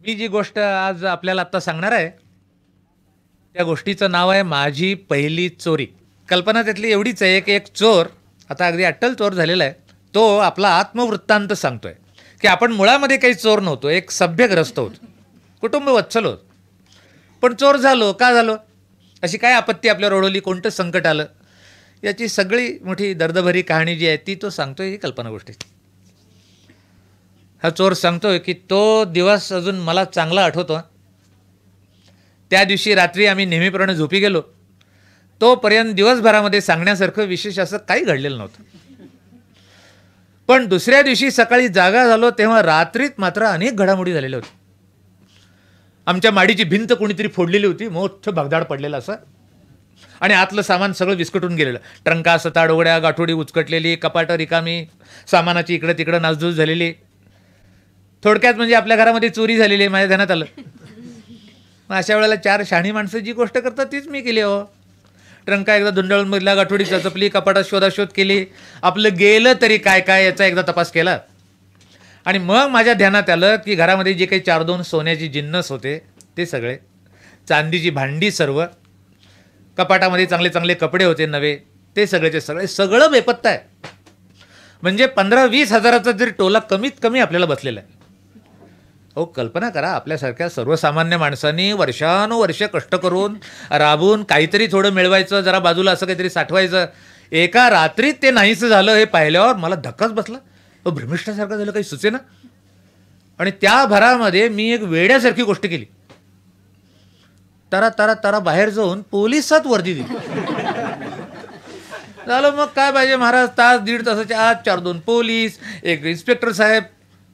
मी जी गोष्ट आज आपल्याला आत्ता सांगणार आहे, त्या गोष्टीचं नाव आहे माझी पहिली चोरी. कल्पना त्यातली एवढीच आहे की एक चोर, आता अगदी अट्टल चोर झालेला आहे, तो आपला आत्मवृत्तांत सांगतोय की आपण मुळामध्ये काही चोर नव्हतो, एक सभ्यग्रस्त होतो, कुटुंब वत्सल होत, पण चोर झालो. का झालो? अशी काय आपत्ती आपल्यावर ओढवली, कोणतं संकट आलं, याची सगळी मोठी दर्दभरी कहाणी जी आहे ती तो सांगतोय. ही कल्पना गोष्टी. हा चोर सांगतोय की तो दिवस अजून मला चांगला आठवतो. त्या दिवशी रात्री आम्ही नेहमीप्रमाणे झोपी गेलो. तोपर्यंत दिवसभरामध्ये सांगण्यासारखं विशेष असं काही घडलेलं नव्हतं. पण दुसऱ्या दिवशी सकाळी जागा झालो तेव्हा रात्रीत मात्र अनेक घडामोडी झालेल्या होत्या. आमच्या माडीची भिंत कोणीतरी फोडलेली होती, मोठं भगदाड पडलेलं असं, आणि आतलं सामान सगळं विस्कटून गेलेलं. ट्रंका, सताड, उघड्या, गाठोडी उचकटलेली, कपाटं रिकामी, सामानाची इकडं तिकडं नासधूस झालेली. थोडक्यात म्हणजे आपल्या घरामध्ये चोरी झालेली आहे माझ्या ध्यानात आलं. मग अशा वेळेला चार शहाणी माणसं जी गोष्ट करतात तीच मी केली. हो, ट्रंका एकदा धुंडाळून बदला, गाठोडी चचपली, कपाटात शोधाशोध केली, आपलं गेलं तरी काय काय याचा एकदा तपास केला. आणि मग माझ्या ध्यानात आलं की घरामध्ये जे काही 4-2 सोन्याची जिन्नस होते ते सगळे, चांदीची भांडी सर्व, कपाटामध्ये चांगले चांगले कपडे होते नवे, ते सगळेचे सगळे, सगळं बेपत्ता आहे. म्हणजे 15-20 हजाराचा जरी टोला कमीत कमी आपल्याला बसलेला आहे. हो, कल्पना करा, आपल्यासारख्या सर्वसामान्य माणसांनी वर्षानुवर्ष कष्ट करून राबून काहीतरी थोडं मिळवायचं, जरा बाजूला असं काहीतरी साठवायचं, एका रात्रीत ते नाहीसं झालं. हे पाहिल्यावर मला धक्काच बसला. भ्रमिष्ठासारखं झालं, काही सुचेना. आणि त्या भरामध्ये मी एक वेड्यासारखी गोष्ट केली. तरा तरा तरा बाहेर जाऊन पोलिसात वर्दी दिली. झालं मग काय पाहिजे महाराज, तास दीड तासाच्या आत 4-2 पोलीस, एक इन्स्पेक्टर साहेब,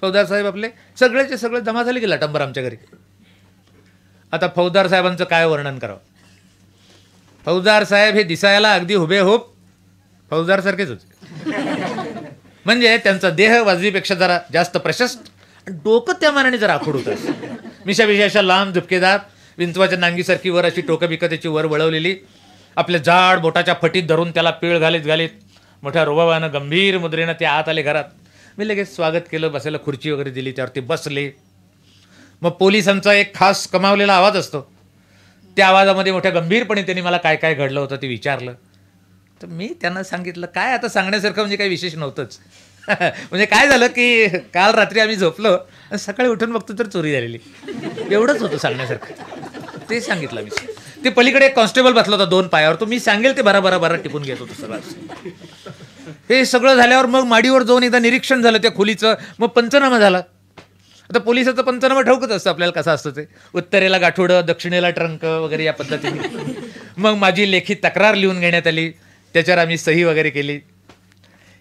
फौजदार साहेब, आपले सगळेचे सगळे जमा झाले की लटंबर आमच्या घरी. आता फौजदार साहेबांचं काय वर्णन करावं. फौजदार साहेब हे दिसायला अगदी हुबेहूब फौजदार सारखेच होते. म्हणजे त्यांचा देह वाजवीपेक्षा जरा जास्त प्रशस्त, डोकं त्या मानाने जरा आखूड होतं. मिशाबिशा अशा लांब झुपकेदार, विंचवाच्या नांगीसारखी वर अशी टोकं बिकं त्याची वर वळवलेली, आपल्या जाड बोटाच्या फटीत धरून त्याला पीळ घालीत घालीत मोठ्या रुबाबानं गंभीर मुद्रेनं ते आत आले घरात. मी लगेच स्वागत केलं, बसायला खुर्ची वगैरे दिली, त्यावरती बसले. मग पोलिसांचा एक खास कमावलेला आवाज असतो, त्या आवाजामध्ये मोठ्या गंभीरपणे त्यांनी मला काय काय घडलं होतं ते विचारलं. तर मी त्यांना सांगितलं, काय आता सांगण्यासारखं म्हणजे काही विशेष नव्हतंच. म्हणजे काय झालं की काल रात्री आम्ही झोपलो आणि सकाळी उठून बघतो तर चोरी झालेली, एवढंच होतं सांगण्यासारखं. ते सांगितलं मी. ते पलीकडे एक कॉन्स्टेबल बसला होता 2 पायावर, तो मी सांगेल ते बरा टिपून घेत होतो सगळं. हे सगळं झाल्यावर मग माडीवर जाऊन एकदा निरीक्षण झालं त्या खोलीचं, मग पंचनामा झाला. आता पोलिसाचं पंचनामा ठाऊकच असतं आपल्याला कसं असतं ते, उत्तरेला गाठोडं, दक्षिणेला ट्रंक वगैरे या पद्धतीने. मग माझी लेखी तक्रार लिहून घेण्यात आली, त्याच्यावर आम्ही सही वगैरे केली.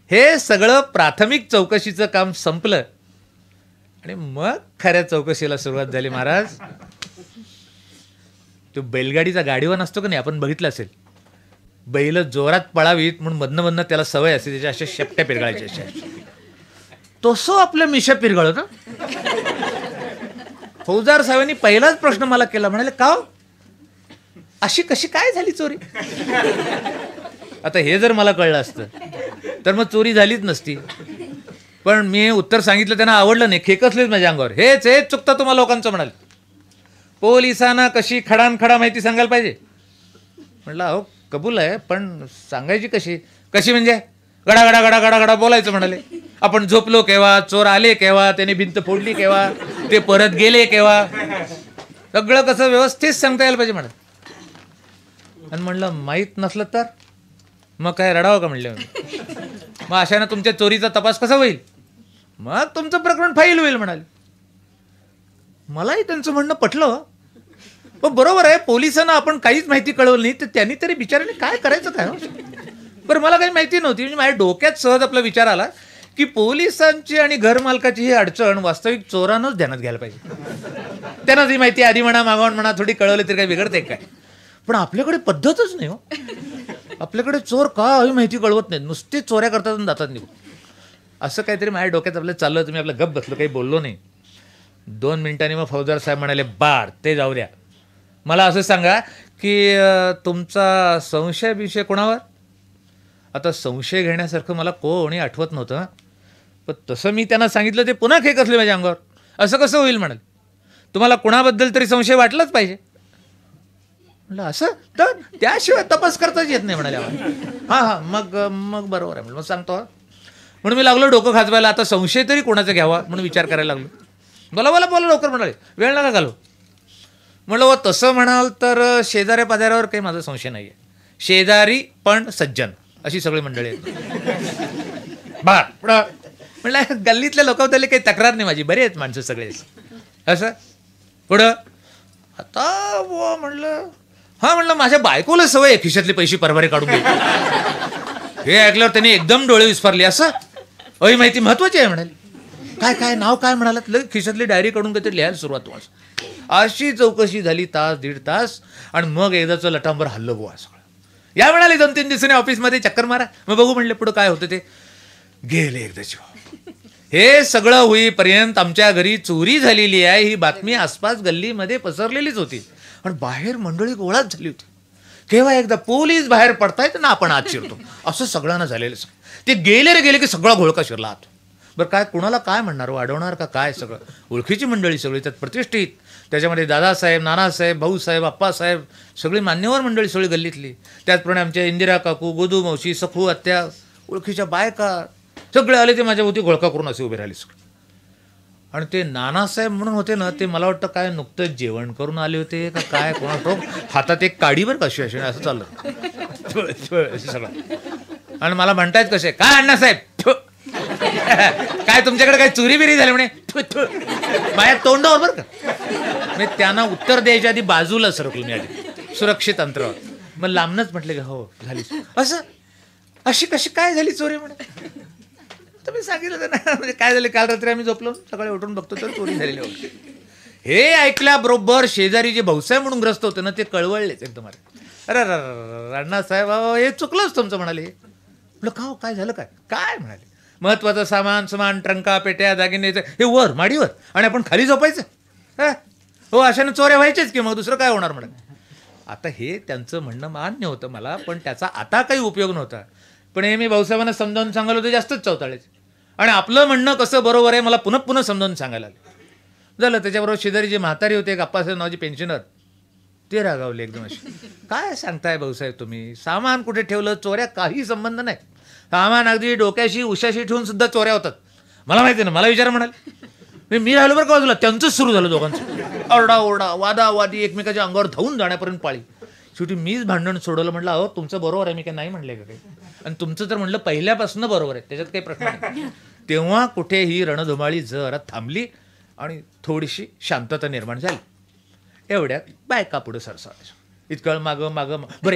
हे सगळं प्राथमिक चौकशीचं काम संपलं आणि मग खऱ्या चौकशीला सुरुवात झाली. महाराज, तो बैलगाडीचा गाडीवान असतो का नाही, आपण बघितलं असेल, बैल जोरात पळावीत म्हणून मधनं त्याला सवय असते त्याच्या अशा शेपट्या पिरगाळायच्या अशा, तसं आपल्या मिशा पिरगाळ होतं. फौजदार साहेबांनी पहिलाच प्रश्न मला केला, म्हणाले, का अशी कशी काय झाली चोरी? आता हे जर मला कळलं असतं तर मग चोरी झालीच नसती. पण मी उत्तर सांगितलं, त्यांना आवडलं नाही, खेकसलेच माझ्या अंगावर. हेच चुकतं तुम्हाला लोकांचं, म्हणाले. पोलिसांना कशी खडानखडा माहिती सांगायला पाहिजे. म्हटलं, अहो कबूल आहे, पण सांगायची कशी? कशी म्हणजे गडा गडा गडा गडा गडा बोलायचं. म्हणाले, आपण झोपलो केव्हा, चोर आले केव्हा, त्याने भिंत फोडली केव्हा, ते परत गेले केव्हा, सगळं कसं व्यवस्थित सांगता यायला पाहिजे म्हणाले. आणि म्हणलं, माहीत नसलं तर मग काय रडावं का? म्हणलं, मग अशानं तुमच्या चोरीचा तपास कसा होईल? मग तुमचं प्रकरण फाईल होईल म्हणाले. मलाही त्यांचं म्हणणं पटलं. बरोबर आहे, पोलिसांना आपण काहीच माहिती कळवली नाही तर त्यांनी तरी बिचाराने काय करायचं काय? बरं, मला काही माहिती नव्हती. म्हणजे माझ्या डोक्यात सहज आपला विचार आला की पोलिसांची आणि घरमालकाची ही अडचण वास्तविक चोरानंच ध्यानात घ्यायला पाहिजे. त्यांना ती माहिती आधी म्हणा मागावून म्हणा थोडी कळवली तरी काही बिघडते काय? पण आपल्याकडे पद्धतच नाही. हो, आपल्याकडे चोर का हवी माहिती कळवत नाहीत, नुसते चोऱ्या करतात आणि जातात निघून. असं काहीतरी माझ्या डोक्यात आपलं चाललं. तुम्ही आपलं गप बसलो, काही बोललो नाही. 2 मिनिटांनी मग फौजदार साहेब म्हणाले, बार ते जाऊ द्या, मला असं सांगा की तुमचा संशय विषय कोणावर? आता संशय घेण्यासारखं मला कोणी आठवत नव्हतं. पण तसं मी त्यांना सांगितलं, ते पुन्हा खेकसले माझ्या अंगावर. असं कसं होईल म्हणाले. तुम्हाला कुणाबद्दल तरी संशय वाटलाच पाहिजे. म्हणलं असं तर त्याशिवाय तपास करताच येत नाही म्हणाले. हां मग मग बरोबर आहे म्हणलं, मग सांगतो. म्हणून मी लागलो डोकं खाजवायला, आता संशय तरी कोणाचा घ्यावा म्हणून विचार करायला लागलो. बोला लवकर म्हणाले, वेळ नका घालू. म्हणलं व तसं म्हणाल तर शेजाऱ्या पाजाऱ्यावर काही माझा संशय नाही आहे. शेजारी पण सज्जन अशी सगळी मंडळी आहेत. म्हणलं गल्लीतल्या लोकांबद्दल काही तक्रार नाही माझी, बरे आहेत माणसं सगळे. असं पुढं आता म्हणलं म्हणलं माझ्या बायकोला सवय आहे खिशातले पैसे परभारे काढून घ्यायचे. हे ऐकल्यावर त्यांनी एकदम डोळे विस्फारले. असं अही माहिती महत्वाची आहे म्हणाली. काय नाव काय म्हणालात? लग खिशातली डायरी काढून काहीतरी लिहायला सुरुवात व्हायची. अशी चौकशी झाली तास दीड तास, आणि मग एकदाचं लटांबर हल्लं बुवा सगळं. या म्हणाले 2-3 दिवसांनी ऑफिसमध्ये चक्कर मारा, मग बघू म्हणले पुढं काय होतं ते. गेले एकदाची. हे सगळं होईपर्यंत आमच्या घरी चोरी झालेली आहे ही बातमी आसपास गल्लीमध्ये पसरलेलीच होती, आणि बाहेर मंडळी गोळाच झाली होती. केव्हा एकदा पोलीस बाहेर पडतायत ना आपण आत शिरतो, असं सगळ्यांना झालेलं. ते गेले की सगळा घोळका शिरला आत. बरं काय कुणाला काय म्हणणार, वाढवणार का काय, सगळं ओळखीची मंडळी सगळी त्यात प्रतिष्ठित. त्याच्यामध्ये दादासाहेब, नानासाहेब, भाऊसाहेब, आप्पासाहेब, सगळी मान्यवर मंडळी सगळी गल्लीतली. त्याचप्रमाणे आमच्या इंदिरा काकू, गोदू मावशी, सखू आत्या, ओळखीच्या बायका सगळे आले. ते माझ्या होती घोळका करून असे उभे राहिले सगळे. आणि ते नानासाहेब म्हणून होते ना, ते मला वाटतं काय नुकतंच जेवण करून आले होते का काय, कोणा हातात एक काडीवर कशी अशी असं चाललं सगळं. आणि मला म्हणतायत कसे, काय अण्णासाहेब काय तुमच्याकडे काय चोरी बिरी झाली म्हणे, माझ्या तोंडावर बरं का. मी त्यांना उत्तर द्यायच्या आधी बाजूला सरकलो मी आधी सुरक्षित अंतरावर. मग लांबनच म्हटले की हो झाली. असं अशी कशी काय झाली चोरी म्हणे. तर मी सांगितलं ना म्हणजे काय झालं, काल रात्री आम्ही झोपलो, सकाळी उठून बघतो तर चोरी झालेली होती. हे ऐकल्याबरोबर शेजारी जे भाऊसाहेब म्हणून ग्रस्त होते ना ते कळवळलेच एकदम. अरे अण्णासाहेब हे चुकलंच तुमचं म्हणाले. म्हटलं का काय झालं, काय म्हणाले. महत्वाचं सामान ट्रंका पेट्या दागिने हे वर माडीवर, आणि आपण खाली झोपायचं. हो अशाने चोऱ्या व्हायचेच की, मग दुसरं काय होणार म्हणे. आता हे त्यांचं म्हणणं मान्य होतं मला, पण त्याचा आता काही उपयोग नव्हता. पण हे मी भाऊसाहेबांना समजावून सांगायला होते जास्तच चौताळायचे, आणि आपलं म्हणणं कसं बरोबर आहे मला पुन्हा समजावून सांगायला झालं. त्याच्याबरोबर शेजारी जे म्हातारी होते एक आप्पासाहेब नावाचे पेन्शनर, ते रागावले एकदम असे. काय सांगताय भाऊसाहेब तुम्ही, सामान कुठे ठेवलं, चोऱ्या काही संबंध नाही. सामान अगदी डोक्याशी उशाशी ठेवून सुद्धा चोऱ्या होतात. मला माहिती ना, मला विचार म्हणाल. मी राहिलो बरं का बाजूला, त्यांचंच सुरू झालं दोघांचं ओरडा वादावादी, एकमेकाच्या अंगावर धावून जाण्यापर्यंत पाळी. शेवटी मीच भांडण सोडवलं. म्हटलं अहो तुमचं बरोबर आहे, मी काय नाही म्हणले का काही, आणि तुमचं तर म्हणलं पहिल्यापासून बरोबर आहे, त्याच्यात काही प्रश्न नाही. तेव्हा कुठे ही रणधुमाळी जरा थांबली आणि थोडीशी शांतता निर्माण झाली. एवढ्यात बायका पुढे सरसावल्या. इतकं मागं बरं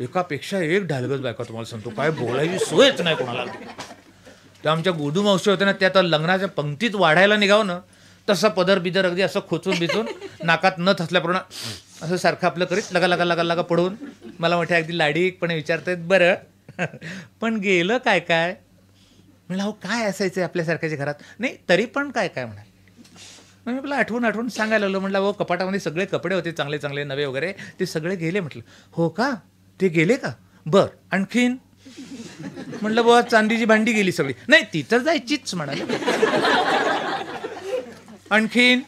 एकापेक्षा एक ढालगत बायका, तुम्हाला सांगतो काय बोलायची सोयच नाही कोणाला. त्या आमच्या गोदू मावशी होत्या ना, त्या आता लग्नाच्या पंक्तीत वाढायला निघावं ना, तसा पदर बिदर अगदी असं खोचून बिचून नाकात नथ असल्याप्रमाणे असं सारखं आपलं करीत लगा पडवून मला मोठ्या अगदी लाडीकपणे विचारतायत, बरं पण गेलं काय म्हणलं अहो काय असायचं आपल्यासारख्याच्या घरात, नाही तरी पण काय म्हणाल. मग मी आपलं आठवून सांगायला लागलो. म्हटलं अहो कपाटामध्ये सगळे कपडे होते चांगले नवे वगैरे, ते सगळे गेले. म्हटलं हो का, ते गेले का, बरं आणखीन. म्हटलं बुवा चांदीची भांडी गेली सगळी, नाही ती तर जायचीच म्हणाले. आणखीन.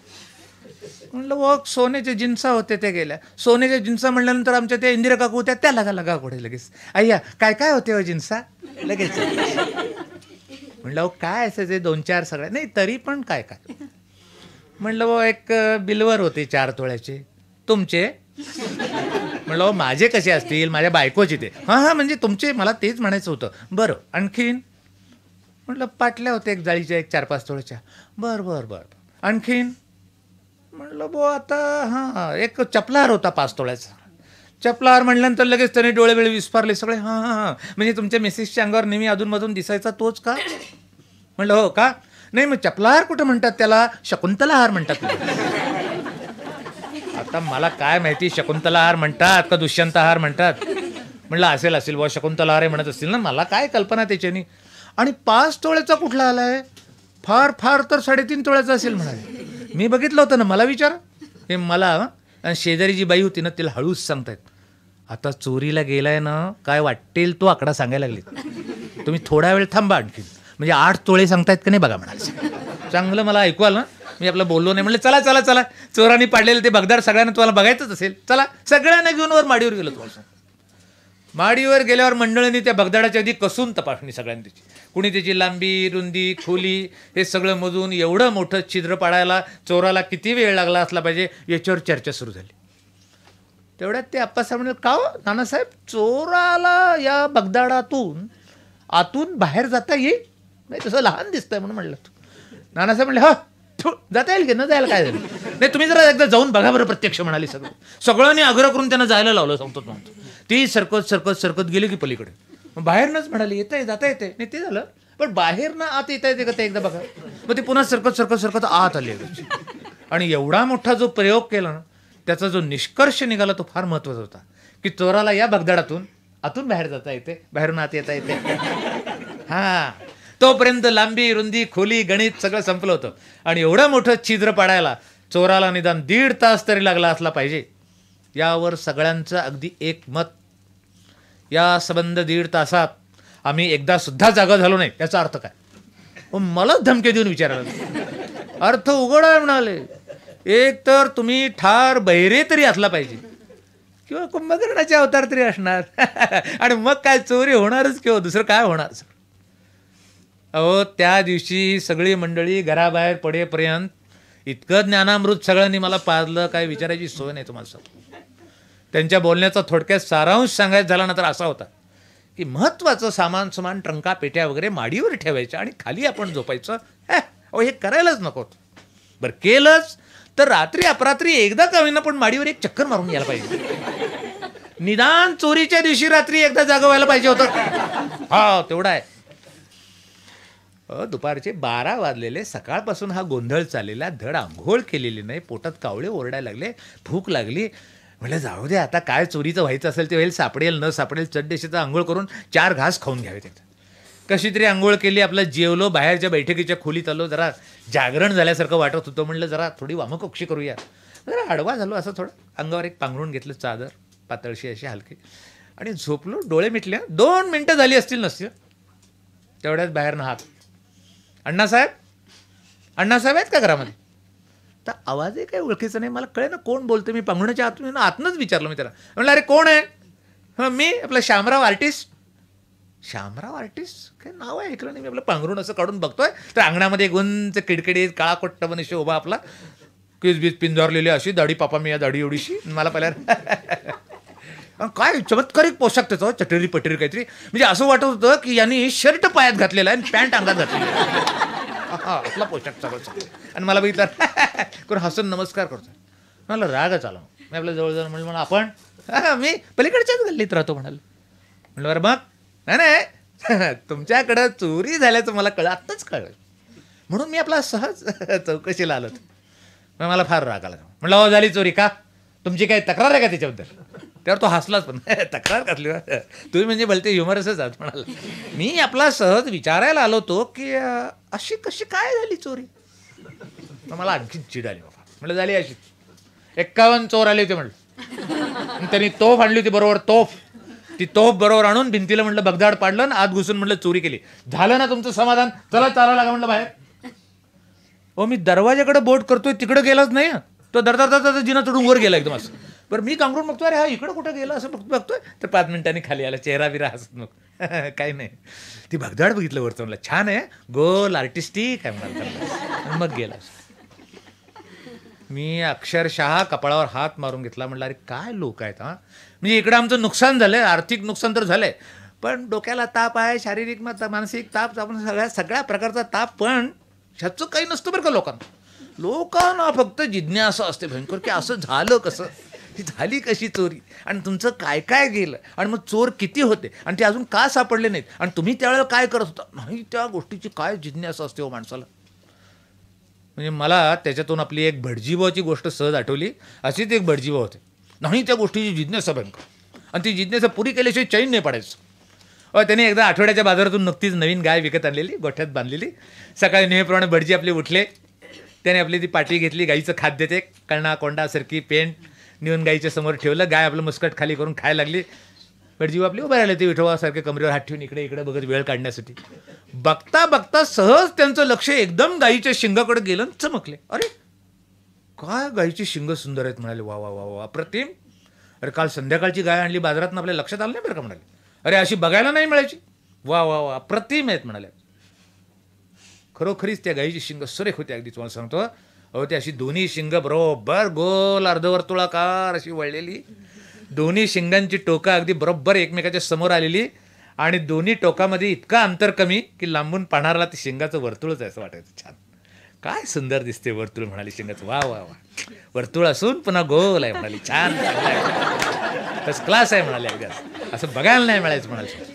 म्हणलं बुवा सोन्याच्या जिन्सा होते ते गेल्या. सोन्याच्या जिन्सा म्हणल्यानंतर आमच्या त्या इंदिरा काकू होत्या, त्या लगा पुढे लगेच अय्या काय होते हो जिन्सा लगेच. म्हणलं अहो काय असायचे 2-4 सगळ्या, नाही तरी पण काय. म्हणलं बुवा एक बिल्वर होते 4 तोळ्याचे, तुमचे. म्हणलं माझे कसे असतील, माझ्या बायकोचे ते. हां म्हणजे तुमचे, मला तेच म्हणायचं होतं. बरं आणखीन. म्हटलं पाटल्या होत्या एक जाळीच्या, एक 4-5 तोळ्याच्या. बरं आणखीन. म्हटलं बो आता हां एक चपलाहार होता 5 तोळ्याचा. चपलाहार म्हणल्यानंतर लगेच त्याने डोळे विस्फारले सगळे. हां म्हणजे तुमच्या मिसेसच्या अंगावर नेहमी अधूनमधून दिसायचा तोच का. म्हणलं हो का, नाही मग चपलाहार कुठं म्हणतात त्याला, शकुंतलाहार म्हणतात. आता मला काय माहिती शकुंतलाहार म्हणतात का दुष्यंतहार म्हणतात. म्हणलं असेल बुवा शकुंतलाहार म्हणत असतील ना, मला काय कल्पना त्याच्यानी. आणि 5 तोळ्याचा कुठला आलाय, फार तर 3.5 तोळ्याचा असेल म्हणाले. मी बघितलं होतं ना, मला विचार. हे मला शेजारी जी बाई होती ना तिला हळूच सांगतायत, आता चोरीला गेलाय ना, काय वाटेल तो आकडा सांगायला लागले, तुम्ही थोडा वेळ थांबा आणखी. म्हणजे 8 तोळे सांगतायत का नाही बघा म्हणाले. चांगलं मला ऐकू आलं ना. मी आपलं बोललो नाही. म्हणलं चला चला चला, चोरांनी पाडलेलं ते भगदाड सगळ्यांना तुम्हाला बघायचंच असेल, चला. सगळ्यांना घेऊन वर माडीवर गेलो. तुम्हाला माडीवर गेल्यावर मंडळींनी त्या भगदाडाच्या आधी कसून तपासणी सगळ्यांनी त्याची. कुणी त्याची लांबी, रुंदी, खोली हे सगळं मोजून एवढं मोठं छिद्र पाडायला चोराला किती वेळ लागला असला पाहिजे याच्यावर चर्चा सुरू झाली. तेवढ्यात ते आप्पासाहेब म्हणले, का हो नानासाहेब, चोराला या भगदाडातून आतून बाहेर जाता येईल? नाही, तसं लहान दिसतंय म्हणून म्हणलं. नानासाहेब म्हणले, हा जाता येईल की न जायला काय झालं? नाही, तुम्ही जरा एकदा जाऊन बघा बरं प्रत्यक्ष, म्हणाली. सगळ्यांनी आग्रह करून त्यांना जायला लावलं. सांगतो ती सरकत गेली की पलीकडे. मग बाहेरनंच म्हणाली, येतंय जाता येते. नाही ते झालं, पण बाहेरनं आत येता येते का ते एकदा बघा. मग ते पुन्हा सरकत आत आली. आणि एवढा मोठा जो प्रयोग केला ना, त्याचा जो निष्कर्ष निघाला तो फार महत्त्वाचा होता, की चोराला या भगदाडातून आतून बाहेर जाता येते, बाहेरून आत येता येते. हा, तोपर्यंत लांबी, रुंदी, खोली, गणित सगळं संपलं होतं. आणि एवढं मोठं छिद्र पाडायला चोराला निदान 1.5 तास तरी लागला असला पाहिजे. यावर सगळ्यांचं अगदी एकमत. या संबंध 1.5 तासात आम्ही एकदा सुद्धा जागा झालो नाही. याचा अर्थ काय? मलाच धमकी देऊन विचारायला. अर्थ उघड आहे म्हणाले. एक तर तुम्ही ठार बहिरे तरी असला पाहिजे, किंवा कुंभकर्णाचे अवतार तरी असणार. आणि मग काय चोरी होणारच किंवा दुसरं काय होणार? अहो, त्या दिवशी सगळी मंडळी घराबाहेर पडेपर्यंत इतकं ज्ञानामृत सगळ्यांनी मला पाजलं, काय विचारायची सोय नाही तुम्हाला. त्यांच्या बोलण्याचा थोडक्यात सारांश सांगायचा झाला ना तर असा होता, की महत्त्वाचं सामान ट्रंका पेट्या वगैरे माडीवर ठेवायच्या आणि खाली आपण झोपायचं. अहो, हे करायलाच नको. बरं केलंच तर रात्री अपरात्री एकदा का होईना पण माडीवर एक चक्कर मारून यायला पाहिजे. निदान चोरीच्या दिवशी रात्री एकदा जागा व्हायला पाहिजे होतं. हा, तेवढा आहे. दुपारचे 12 वाजलेले. सकाळपासून हा गोंधळ चाललेला, धड आंघोळ केलेली नाही, पोटात कावळे ओरडायला लागले, भूक लागली. म्हटलं जाऊ दे, आता काय चोरीचं व्हायचं असेल ते होईल, सापडेल न सापडेल, चड्डेशीचा आंघोळ करून 4 घास खाऊन घ्यावे. त्यात कशी तरी आंघोळ केली, आपलं जेवलो, बाहेरच्या बैठकीच्या खोलीत आलो. जरा जागरण झाल्यासारखं वाटत होतं. म्हणलं जरा थोडी वामकुक्षी करूया. जरा आडवा झालो असं थोडं, अंगावर एक पांघरून घेतलं, चादर पातळशी अशी हलकी, आणि झोपलो. डोळे मिटले. 2 मिनटं झाली असतील नसतील, तेवढ्याच बाहेरनं हाक, अण्णासाहेब आहेत का घरामध्ये? तर आवाजही काही ओळखीचा नाही. मला कळे ना कोण बोलते. मी पांघरुणाच्या आतनंच विचारलं मी त्याला. म्हणलं, अरे कोण आहे? हां, मी आपलं श्यामराव आर्टिस्ट. श्यामराव आर्टिस्ट? काय नाव आहे, ऐकलं नाही मी. आपलं पांघरुण असं काढून बघतोय तर अंगणामध्ये एक उंच किडकिडीत काळा कोट्ट मनुष्य उभा, आपला केस बीज पिंजारलेली अशी दाढी, पापा मी या दाढी एवढीशी. मला पहिल्या काय चमत्कारिक पोशाख त्याचा, चटेरी पटेरी काहीतरी, म्हणजे असं वाटत होतं की यांनी शर्ट पायात घातलेला आहे आणि पॅन्ट अंगात घातलेली. हा, आपला पोशाख सगळं. आणि मला बघितलं कोण हसून नमस्कार करतो. मला रागच आला. मी आपल्या जवळ जाऊन म्हणलं, आपण मी पलीकडच्याच गल्लीत राहतो म्हणाल. म्हणलं बरं मग? नाही तुमच्याकडं चोरी झाल्याचं मला आत्ताच कळलं, म्हणून मी आपला सहज चौकशीला आलो. मग मला फार राग आला. म्हणलं हो, झाली चोरी का? तुमची काही तक्रार आहे का त्याच्याबद्दल? त्यावर तो हसलाच. पण तक्रार कसली, तुम्ही म्हणजे भलते ह्युमरसच आहात म्हणाला. मी आपला सहज विचारायला आलो होतो की अशी कशी काय झाली चोरी. मला आणखी चिड आली. बाबा म्हटलं झाली अशी 51 चोर आले होते म्हटलं. त्यांनी तोफ आणली होती बरोबर, ती तोफ बरोबर आणून भिंतीला म्हटलं बगदाड पाडलं आणि आत घुसून म्हटलं चोरी केली. झालं ना तुमचं समाधान, चला चालायला लागा म्हटलं बाहेर. हो, मी दरवाजाकडे बोट करतोय, तिकडे गेलाच नाही. तो दरदर जिना चढून वर गेला एकदम असं. बरं मी कांगरून बघतोय, अरे हा इकडं कुठं गेला असं बघतोय. तर 5 मिनिटांनी खाली आला, चेहरा बिरा हसत नको काही नाही. ती भगदाड बघितलं वरचं, म्हणलं छान आहे, गोल आर्टिस्टिक आहे म्हणाल. मग गेला. मी अक्षरशः कपाळावर हात मारून घेतला. म्हटलं अरे काय लोक आहेत हा. म्हणजे इकडं आमचं नुकसान झालंय, आर्थिक नुकसान तर झालंय, पण डोक्याला ताप आहे, शारीरिक मानसिक ताप, आपण सगळ्या प्रकारचा ताप. पण ह्याचं काही नसतं बरं का लोकांना फक्त जिज्ञासा असते भयंकर, की असं झालं कसं, ही झाली कशी चोरी, आणि तुमचं काय काय गेलं, आणि मग चोर किती होते, आणि ते अजून का सापडले नाहीत, आणि तुम्ही त्यावेळेला काय करत होता. नाही, त्या गोष्टीची काय जिज्ञासा असते हो माणसाला. म्हणजे मला त्याच्यातून आपली एक भटजीभावाची गोष्ट सहज आठवली. अशीच एक भटजीभाव होते. नाही, त्या गोष्टीची जिज्ञासा भयंकर, आणि ती जिज्ञासा पुरी केल्याशिवाय चैन नाही पडायचं. त्याने एकदा आठवड्याच्या बाजारातून नुकतीच नवीन गाय विकत आणलेली, गोठ्यात बांधलेली. सकाळी नेहमीप्रमाणे भटजी आपले उठले. त्याने आपली ती पाटी घेतली, गाईचं खाद्य, ते कळणा कोंडा सरकी पेंट नेऊन गाईच्या समोर ठेवलं. गाय आपलं मुस्कट खाली करून खायला लागली. भटजीव आपली उभं राहिले ते विठोबासारखे कमरेवर हात ठेवून इकडे इकडे बघत वेळ काढण्यासाठी. बघता बघता सहज त्यांचं लक्ष एकदम गायीच्या शिंगाकडे गेलं आणि चमकले. अरे काय गायीची शिंग सुंदर आहेत म्हणाले. वा वा वा वा अप्रतिम. अरे काल संध्याकाळची गाय आणली बाजारात आपल्या लक्षात आलं नाही बरं का म्हणाले. अरे अशी बघायला नाही मिळायची. वा वा वा अप्रतिम आहेत म्हणाले. खरोखरीच त्या गायीची शिंग सुरेख होती अगदी तुम्हाला सांगतो. अहो ती अशी दोन्ही शिंग बरोबर गोल अर्धवर्तुळाकार अशी वळलेली, दोन्ही शिंगांची टोकं अगदी बरोबर एकमेकाच्या समोर आलेली आणि दोन्ही टोकामध्ये इतका अंतर कमी की लांबून पाहणाऱ्याला ते शिंगाचं वर्तुळच आहे असं वाटायचं. छान काय सुंदर दिसते वर्तुळ म्हणाली शिंगाचं. वा वा वा वर्तुळ असून पुन्हा गोल आहे म्हणाली. छान फर्स्ट क्लास आहे म्हणाले. अगदी असं बघायला नाही मिळायचं म्हणाले.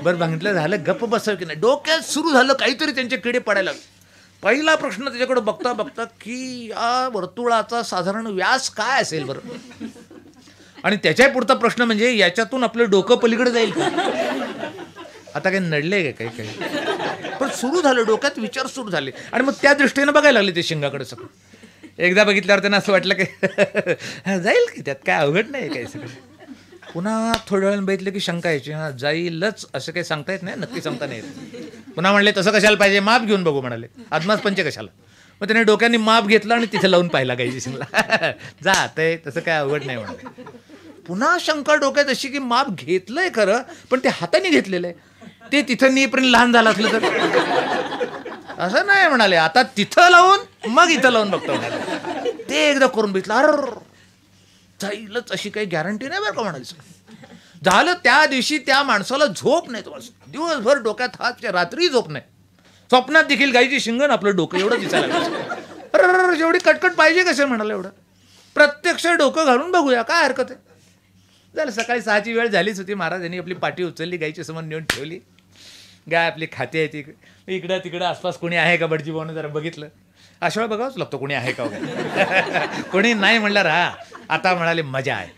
बरं बघितलं झालं गप्प बसावं की नाही. डोक्यात सुरू झालं काहीतरी त्यांचे किडे पडायला लागले. पहिला प्रश्न त्याच्याकडे बघता बघता की या वर्तुळाचा साधारण व्यास काय असेल बरं. आणि त्याच्या पुढचा प्रश्न म्हणजे याच्यातून आपलं डोकं पलीकडे जाईल का. आता काही नडले काही काही पण सुरू झालं डोक्यात विचार सुरू झाले आणि मग त्या दृष्टीने बघायला लागले ते शिंगाकडे सगळं. एकदा बघितल्यावर त्यांना असं वाटलं की जाईल की त्यात काय अवघड नाही काही सगळं. पुन्हा थोड्या वेळानं बघितलं की शंका यायची. हां जाईलच असं काही सांगता येत नाही, नक्की सांगता नाही येत. पुन्हा म्हणले तसं कशाला पाहिजे, माप घेऊन बघू म्हणाले. आदमास पंचे कशाला. मग त्याने डोक्याने माप घेतलं आणि तिथे लावून पाहिला गायची शिंगला. जातंय तसं काय अवघड नाही म्हणाले. पुन्हा शंका डोक्यात अशी की माप घेतलंय खरं पण ते हाताने घेतलेलं आहे, ते तिथं नीपर्यंत लहान झालं असलं तर असं नाही म्हणाले. आता तिथं लावून मग इथं लावून बघतो म्हणाले. ते एकदा करून बघितलं. अरे जाईलच अशी काही गॅरंटी नाही बरं का म्हणायचं. झालं त्या दिवशी त्या माणसाला झोप नाही. तुम्हाला दिवसभर डोक्यात हात, रात्री झोप नाही. स्वप्नात देखील गायची शिंगण आपलं डोकं एवढं दिसायला लागलं. अरे जेवढी कटकट पाहिजे कसे म्हणाले. एवढं प्रत्यक्ष डोकं घालून बघूया काय हरकत आहे. झालं सकाळी 6ची वेळ झालीच होती. महाराजांनी आपली पाठी उचलली, गायची समोर नेऊन ठेवली. गाय आपली खाते आहे ती. इकडं तिकडं आसपास कोणी आहे का भटजी भाऊनं जरा बघितलं. अशा वेळा बघावंच लागतो कोणी आहे का वगैरे. कोणी नाही म्हणलं राहा. आता म्हणाले मजा आहे.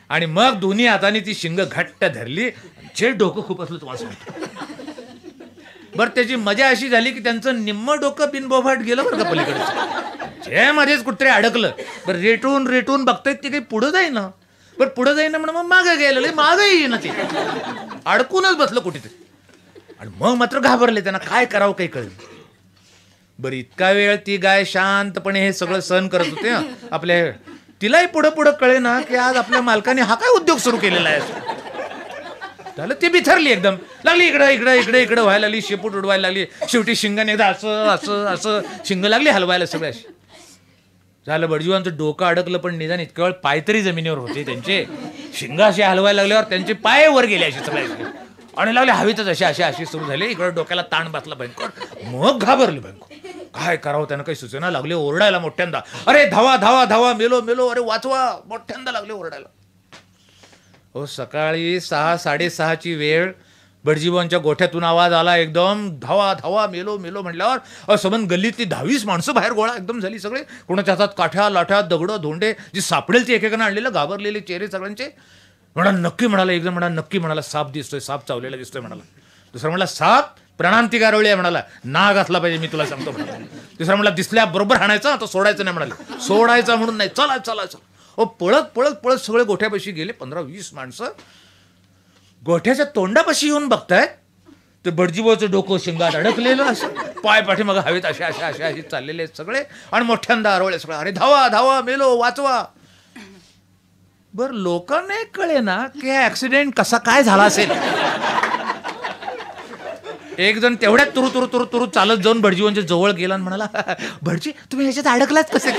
आणि मग दोन्ही हाताने ती शिंग घट्ट धरली. जे डोकं खूप असलं तुम्हाला सांगतो. बरं त्याची मजा अशी झाली की त्यांचं निम्म डोकं बिनबोभाट गेलं बरं का पलीकडचं. जे मध्येच कुठतरी अडकलं. बरं रेटून रेटून बघतायत ते काही पुढं जाईना. पण पुढं जाईना म्हणून मग मागं गेलं, मागं येईना ते. अडकूनच बसलं कुठेतरी. आणि मग मात्र घाबरले. त्यांना काय करावं काही कळलं. बरं इतका वेळ ती गाय शांतपणे हे सगळं सहन करत होते. आपल्या तिलाही पुढं पुढं कळे ना की आज आपल्या मालकाने हा काय उद्योग सुरू केलेला आहे. झालं ती बिथरली एकदम. लागली इकडं इकडं इकडे इकडं व्हायला लागली, शेपूट उडवायला लागली. शेवटी शिंगाने एकदा असं असं असं शिंग लागली हलवायला सगळ्या. झालं भटजीवांचं डोकं अडकलं पण निदान इतक्या वेळ पाय तरी जमिनीवर होते त्यांचे. शिंगा अशी हलवायला लागल्यावर त्यांचे पाय वर गेले असे सगळ्या आणि लागले हवेतच अशी अशी अशी सुरू झाली. इकडे डोक्याला ताण बसला भयंकर. मग घाबरले भयंकर. काय करावं त्यांना काही सुचना. लागले ओरडायला मोठ्यांदा. अरे धावा धावा धावा मेलो मेलो अरे वाचवा. मोठ्यांदा लागले ओरडायला. हो सकाळी 6-6:30ची वेळ. भटजीबांच्या गोठ्यातून आवाज आला एकदम. धावा धावा मेलो मेलो म्हटल्यावर सबंध गल्लीतली 10-20 माणसं बाहेर गोळा एकदम झाली. सगळे कोणाच्या हातात काठ्या लाठ्या दगडं धोंडे जी सापडेल ती एकेकानं आणलेलं. घाबरलेले चेहरे सगळ्यांचे. म्हणाला नक्की म्हणाला. एकदम म्हणाला नक्की म्हणाला साप दिसतोय, साप चावलेला दिसतोय म्हणाला. दुसरा म्हणाला साप प्राणांती गारवली आहे म्हणाला. नाग असला पाहिजे मी तुला सांगतो म्हणाला. तिसरा म्हणाला दिसल्या बरोबर हाणायचा आता सोडायचं नाही म्हणाले. सोडायचा म्हणून नाही, चला चला चला. ओ पळत पळत पळत सगळे गोठ्यापाशी गेले. 15-20 माणसं गोठ्याच्या तोंडापाशी येऊन बघतायत ते भटजीबाचं डोकं शिंगात अडकलेलं असं. पाय पाठी मग हवेत अशा अशा अशा अशी चाललेले आहेत सगळे. आणि मोठ्यांदा आरवळे सगळं. अरे धावा धावा मेलो वाचवा. बरं लोकांना कळे ना की ऍक्सिडेंट कसा काय झाला असेल. एक जण तेवढ्यात तुरु तुरु तुरु तुरु चालत जाऊन भटजीवांच्या जवळ गेला आणि म्हणाला भटजी तुम्ही ह्याच्यात अडकलाच कसे.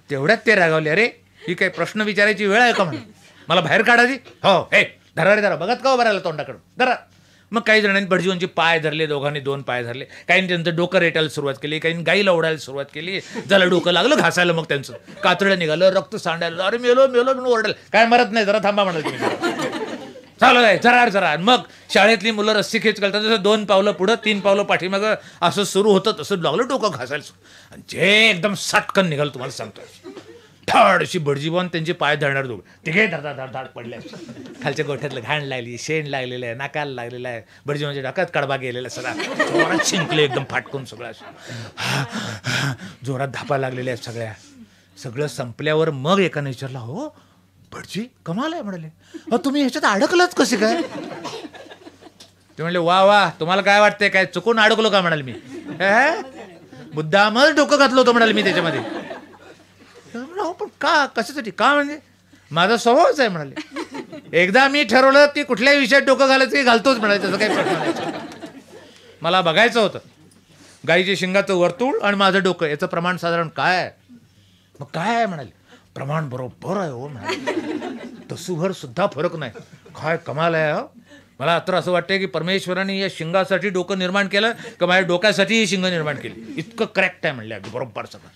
तेवढ्यात ते रागावले. अरे ही काय प्रश्न विचारायची वेळ आहे का म्हणून. मला बाहेर काढायची. हो हे धरा रे धरा. बघत का बरायला तोंडाकडून धरा. मग काही जणांनी भटजीवांचे पाय धरले. दोघांनी 2 पाय धरले. काहींनी त्यांचं डोकं रेटायला सुरुवात केली. काहींनी गाईला ओढायला सुरुवात केली. झालं डोकं लागलं घासायला. मग त्यांचं कातडं निघालं, रक्त सांडायला. अरे मेलो मेलो म्हणून ओरडायला. काय मरत नाही जरा थांबा म्हणाल तुम्ही. चालू आहे जरा जरा. मग शाळेतली मुलं रस्सी खेच घालतात जसं 2 पावलं पुढं 3 पावलं पाठीमागं असं सुरू होतं तसं लागलं डोकं घासायला. आणि जे एकदम सटकन निघालं तुम्हाला सांगतो. धड अशी भटजीबान त्यांचे पाय धरणार दोघं. तिघे धडा धड धाड पडले. खालच्या गोठ्यातलं घाण लागली, शेण लागलेलं आहे, नाकाला लागलेलं आहे. भटजीबांच्या डोक्यात कडबा गेलेला सगळा. जोरात शिंकले एकदम फाटकून सगळं. जोरात धापा लागलेल्या आहेत सगळ्या. सगळं संपल्यावर मग एकाने विचारलं हो भटजी कमाल आहे म्हणाले, अहो तुम्ही ह्याच्यात अडकलाच कसे काय? ते म्हणले वा वा, तुम्हाला काय वाटतंय, काय चुकून अडकलो का म्हणाल मी? मुद्दामच डोकं घातलं होतं म्हणाल मी त्याच्यामध्ये. पण का, कशासाठी, का म्हणजे माझा स्वभावच आहे म्हणाले. एकदा मी ठरवलं की कुठल्याही विषयात डोकं घालायचं की घालतोच म्हणाले, त्याचा काही प्रश्न नाही. मला बघायचं होतं गाईच्या शिंगाचं वर्तुळ आणि माझं डोकं याचं प्रमाण साधारण काय आहे. मग काय आहे म्हणाले, प्रमाण बरोबर आहे हो म्हणाले, तसूभर सुद्धा फरक नाही. काय कमाल आहे हो. मला तर असं वाटतंय की परमेश्वराने या शिंगासाठी डोकं निर्माण केलं का माझ्या डोक्यासाठी ही शिंग निर्माण केली, इतकं करेक्ट आहे म्हणले, अगदी बरोबर सगळं.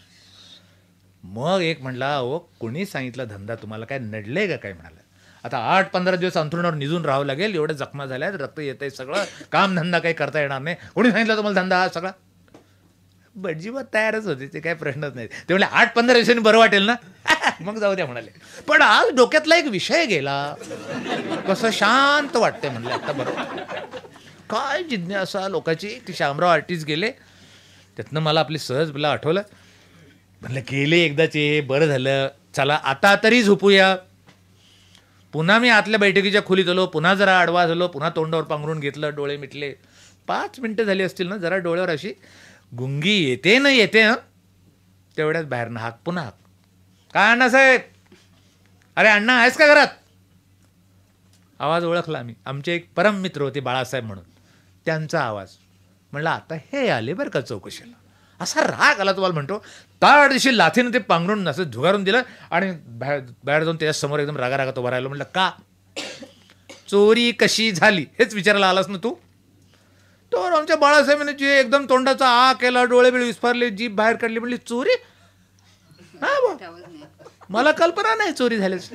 मग एक म्हणला, अहो कोणी सांगितलं धंदा तुम्हाला, काय नडलंय का काय म्हणाला. आता 8-15 दिवस अंथरुणावर निजून राहावं लागेल, एवढ्या जखमा झाल्यात, रक्त येतंय, सगळं काम धंदा काही करता येणार नाही. कोणी सांगितलं तुम्हाला धंदा हा सगळा? भटजीबा तयारच होते, ते काही प्रश्नच नाही. ते म्हणले 8-15 दिवसांनी बरं वाटेल ना. मग जाऊ द्या म्हणाले. पण आज डोक्यातला एक विषय गेला, कसं शांत वाटतंय म्हणले आता. बरोबर काय जिज्ञासा लोकांची. ती शामराव आर्टिस्ट गेले, त्यातनं मला आपली सहज मला आठवलं. म्हणलं गेले एकदाचे, बरं झालं, चला आता तरी झोपूया. पुन्हा मी आतल्या बैठकीच्या खोलीत आलो, पुन्हा जरा आडवा झालो, पुन्हा तोंडावर पांघरून घेतलं, डोळे मिटले. 5 मिनटं झाली असतील ना, जरा डोळ्यावर अशी गुंगी येते ना येते ना, तेवढ्याच बाहेरनं हाक, पुन्हा हाक. काय अण्णासाहेब, अरे अण्णा आहेस का घरात? आवाज ओळखला आम्ही, आमचे एक परम मित्र होते बाळासाहेब म्हणून, त्यांचा आवाज. म्हणलं आता हे आले बरं का चौकशीला. असा राग आला तुम्हाला म्हणतो, ताड दिवशी लाथीनं ते पांघरून असं झुगारून दिलं आणि बाहेर जाऊन त्याच्यासमोर एकदम रागारागात उभा राहिलो. म्हणलं का, चोरी कशी झाली हेच विचारायला आलास ना तू? तर आमच्या बाळासाहेबांनी जे एकदम तोंडाचा आ केला, डोळे बिळे विस्फारले, जीभ बाहेर काढली, म्हणली चोरी? हा बा, मला कल्पना नाही चोरी झाल्याच.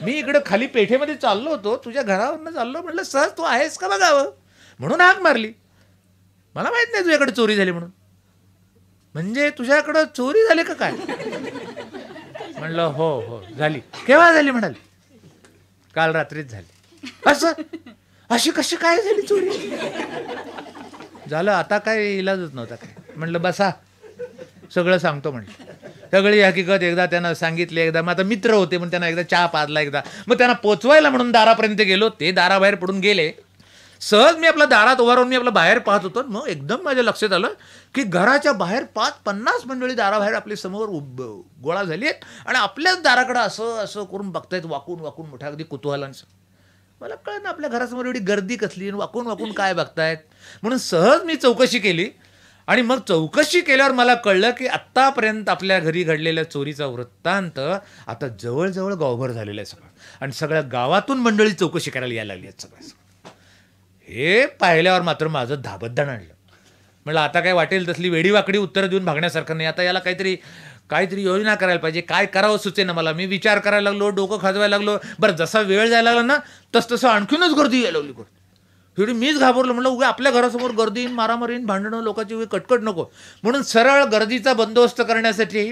मी इकडे खाली पेठेमध्ये चाललो होतो, तुझ्या घरावरनं चाललो, म्हटलं सहज तू आहेस का बघावं म्हणून हाक मारली. मला माहित नाही तुझ्याकडे चोरी झाली म्हणून. म्हणजे तुझ्याकडं चोरी झाली का काय? म्हणलं हो हो झाली. केव्हा झाली म्हणाली? काल रात्रीच झाली. असं अशी कशी काय झाली चोरी? झालं आता काय इलाजच नव्हता काय. म्हणलं बसा सगळं सांगतो म्हणलं. सगळी हकीकत एकदा त्यांना सांगितली. एकदा मग आता मित्र होते म्हणून त्यांना एकदा चहा पाजला. एकदा मग त्यांना पोचवायला म्हणून दारापर्यंत गेलो. ते दाराबाहेर पडून गेले. सहज मी आपल्या दारात उभा राहून मी आपलं बाहेर पाहत होतो. मग एकदम माझ्या लक्षात आलं की घराच्या बाहेर 5-50 मंडळी दाराबाहेर आपल्या समोर गोळा झाली आहेत आणि आपल्याच दाराकडं असं असं करून बघतायत, वाकून वाकून मोठ्या अगदी कुतूहलांचं. मला कळलं ना आपल्या घरासमोर एवढी गर्दी कसली, वाकून वाकून काय बघतायत. म्हणून सहज मी चौकशी केली आणि मग चौकशी केल्यावर मला कळलं की आत्तापर्यंत आपल्या घरी घडलेल्या चोरीचा वृत्तांत आता जवळजवळ गावभर झालेला आहे सगळं. आणि सगळ्या गावातून मंडळी चौकशी करायला यायला लागली आहेत सगळं. हे पाहिल्यावर मात्र माझं धाबद्दाण आणलं. म्हणलं आता काय वाटेल तसली वेडीवाकडी उत्तरं देऊन भागण्यासारखं नाही. आता याला काहीतरी योजना करायला पाहिजे. काय करावं सुचेना मला. मी विचार करायला लागलो, डोकं खाजवायला लागलो. बरं जसा वेळ जायला लागला ना तसं आणखीनच गर्दी यायला लागली. एवढी मीच घाबरलो. म्हणलं उगा आपल्या घरासमोर गर्दी, मारामारी, भांडणं, लोकांची उगी कटकट नको. म्हणून सरळ गर्दीचा बंदोबस्त करण्यासाठी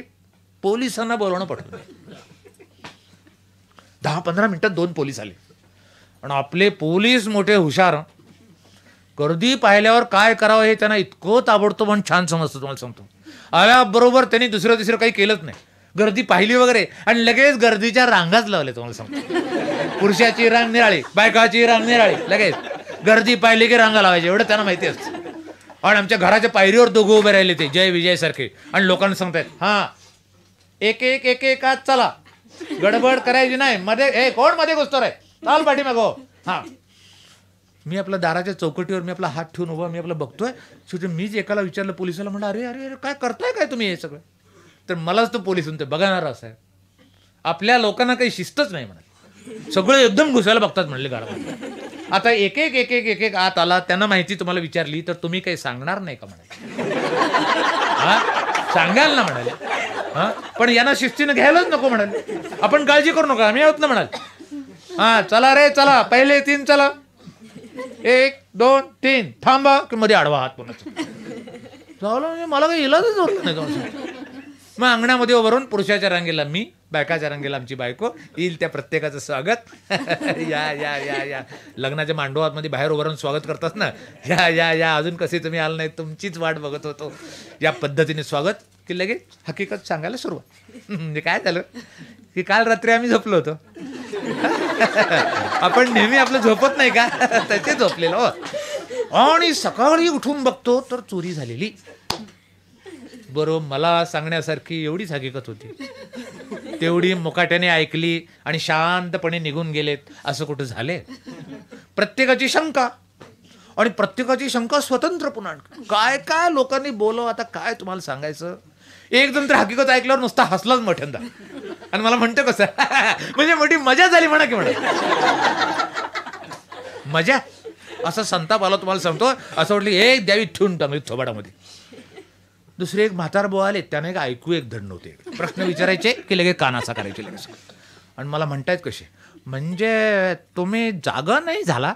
पोलिसांना बोलवणं पडलं. 10-15 मिनिटात 2 पोलीस आले. आणि आपले पोलीस मोठे हुशार. गर्दी पाहिल्यावर काय करावं हे त्यांना इतकं ताबडतोब पण छान समजतं. तुम्हाला सांगतो, आल्याबरोबर त्यांनी दुसरं तिसरं काही केलंच नाही. गर्दी पाहिली वगैरे आणि लगेच गर्दीच्या रांगाच लावल्या. तुम्हाला सांगतो, पुरुषाची रांग निराळी, बायकाची रांग निराळी. लगेच गर्दी पाहिली की रांगा लावायची, एवढं त्यांना माहिती असतं. आणि आमच्या घराच्या पायरीवर दोघं उभे राहिले ते जय विजय सारखे. आणि लोकांना सांगतायत हा एक एक एक एक आज चला, गडबड करायची नाही. मध्ये हे कोण मध्ये घुसतो रे, चाल पाठीमागो. हा मी आपल्या दाराच्या चौकटीवर मी आपला हात ठेवून उभा, मी आपलं बघतोय. शेवटी मीच एकाला विचारलं पोलिसाला, म्हणलं अरे अरे अरे काय करताय काय तुम्ही हे सगळं? तर मलाच तो पोलीस म्हणतोय बघा ना साहेब, आपल्या लोकांना काही शिस्तच नाही म्हणाले, सगळे एकदम घुसायला बघतात म्हणले गाडा. आता एक एक एक एक एक एक आत आला, त्यांना माहिती तुम्हाला विचारली तर तुम्ही काही सांगणार नाही का म्हणाले. हा सांगाल ना म्हणाले. हा पण यांना शिस्तीनं घ्यायलाच नको म्हणाले. आपण काळजी करू नका आम्ही आहोत ना म्हणाले. हा चला रे चला, पहिले 3 चला, 1 2 3 थांबा की मध्ये आडवा हात पुन्हा चालू. मला काही इलाजच होत नाही. मग अंगणामध्ये उभारून पुरुषाच्या रांगेला मी, बायकाच्या रांगेला आमची बायको, येईल त्या प्रत्येकाचं स्वागत. या या या या लग्नाच्या मांडवामध्ये बाहेर उभारून स्वागत करतात ना, या या या अजून कसे तुम्ही आलं नाही, तुमचीच वाट बघत होतो. या पद्धतीने स्वागत की लगेच हकीकत सांगायला सुरुवात. म्हणजे काय झालं की काल रात्री आम्ही झोपलो होतो. आपण नेहमी आपलं झोपत नाही का, त्याचे झोपलेलो. आणि सकाळी उठून बघतो तर चोरी झालेली. बरोबर मला सांगण्यासारखी एवढीच हकीकत होती. तेवढी मुकाट्याने ऐकली आणि शांतपणे निघून गेलेत असं कुठं झाले. प्रत्येकाची शंका, आणि प्रत्येकाची शंका स्वतंत्र. पुन्हा काय काय लोकांनी बोलव, आता काय तुम्हाला सांगायचं. एक जण तर हकीकत ऐकल्यावर नुसता हसलाच मोठ्यांदा आणि मला म्हणतो कसं म्हणजे मोठी मजा झाली म्हणा की म्हणा. मजा असा संताप आला तुम्हाला सांगतो. असं वाटलं एक द्यावी ठेवून टाकली थोबाडामध्ये. दुसरे एक म्हातार बुवा आले, त्याने एक ऐकू एक धड नव्हते. प्रश्न विचारायचे की लगेच कानाचा करायचे लगेच. आणि मला म्हणतायत कसे, म्हणजे तुम्ही जागा नाही झाला.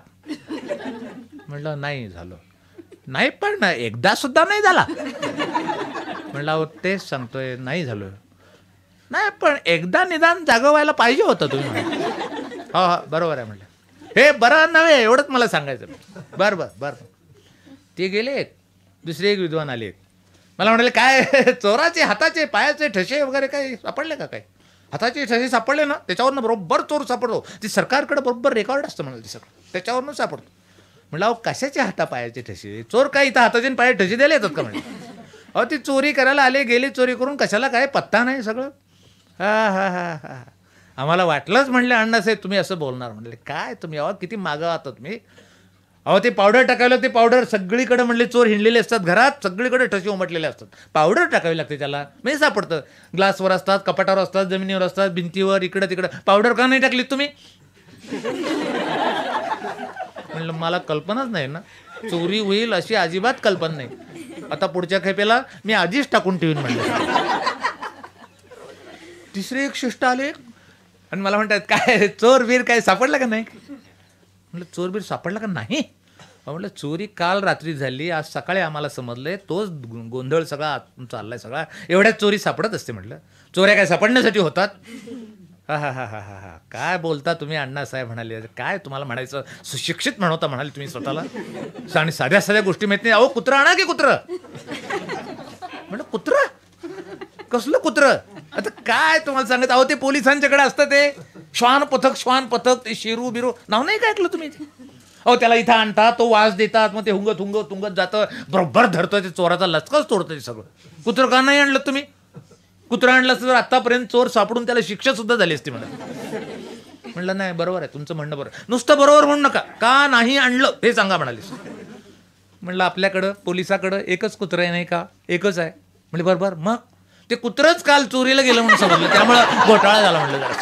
म्हणलं नाही झालं. नाही पण एकदा सुद्धा नाही झाला. म्हणलं अहो तेच सांगतोय नाही झालं. नाही पण एकदा निदान जागा व्हायला पाहिजे होतं तुम्ही. हो हो बरोबर आहे म्हणलं. हे बरं नव्हे एवढंच मला सांगायचं. बरं बरं बरं. ते गेले. दुसरे एक विद्वान आले. मला म्हणाले काय चोराचे हाताचे पायाचे ठसे वगैरे काही सापडले का काय. हाताचे ठसे सापडले ना त्याच्यावरनं बरोबर चोर सापडतो. ती सरकारकडे बरोबर रेकॉर्ड असतं म्हणाले ते सगळं त्याच्यावरनं सापडतो. म्हणलं अहो कशाचे हाता पायाचे ठसे. चोर काय इथं हाताचे पाया ठसे द्यायला येतात का म्हणजे. अहो ती चोरी करायला आले गेले चोरी करून कशाला काय पत्ता नाही सगळं. हा हा हा हा. आम्हाला वाटलंच म्हणले अण्णासाहेब तुम्ही असं बोलणार. म्हणले काय तुम्ही अहो किती मागं आहात तुम्ही. अहो ते पावडर टाकायला ते पावडर सगळीकडे म्हणले चोर हिंडलेले असतात घरात सगळीकडे ठसे उमटलेले असतात. पावडर टाकावी लागते त्याला म्हणजे सापडतं. ग्लासवर असतात कपाटावर असतात जमिनीवर असतात भिंतीवर इकडं तिकडं. पावडर का नाही टाकलीत तुम्ही. म्हणलं मला कल्पनाच नाही ना चोरी होईल अशी अजिबात कल्पना नाही. आता पुढच्या खेपेला मी आधीच टाकून ठेवीन म्हणलं. तिसरे एक शिष्ट आले आणि मला म्हणतात काय चोर बीर काय सापडला का नाही. म्हटलं चोर बीर सापडला का नाही. म्हटलं चोरी काल रात्री झाली आज सकाळी आम्हाला समजलंय तोच गोंधळ सगळा चाललाय सगळा. एवढ्याच चोरी सापडत असते म्हटलं. चोऱ्या काय सापडण्यासाठी होतात. हा हा हा हा हा हा काय बोलता तुम्ही अण्णासाहेब म्हणाले. काय तुम्हाला म्हणायचं सुशिक्षित म्हणवता म्हणाले तुम्ही स्वतःला. आणि साध्या साध्या गोष्टी माहित नाही. अहो कुत्रं आणा की कुत्रं. म्हटलं कुत्रं कसलं कुत्रं. आता काय तुम्हाला सांगत. अहो ते पोलिसांच्याकडे असतं ते श्वान पथक ते शेरू बिरू नाव नाही काय ऐकलं तुम्ही. अहो त्याला इथं आणतात तो वास देतात मग ते हुंगत जातं बरोबर धरतं ते चोराचा लचकाच तोडतं ते सगळं. कुत्रं का नाही आणलं तुम्ही. कुत्रं आणलं असतं तर आतापर्यंत चोर सापडून त्याला शिक्षा सुद्धा झाली असती म्हणा. म्हणलं नाही बरोबर आहे तुमचं म्हणणं बरोबर. नुसतं बरोबर म्हणू नका का नाही आणलं हे सांगा म्हणाले. म्हणलं आपल्याकडं पोलिसाकडं एकच कुत्रं आहे नाही का एकच आहे. म्हणजे बरोबर मग ते कुत्रंच काल चोरीला गेलं म्हणून समजलं त्यामुळं घोटाळा झाला म्हणलं. जरा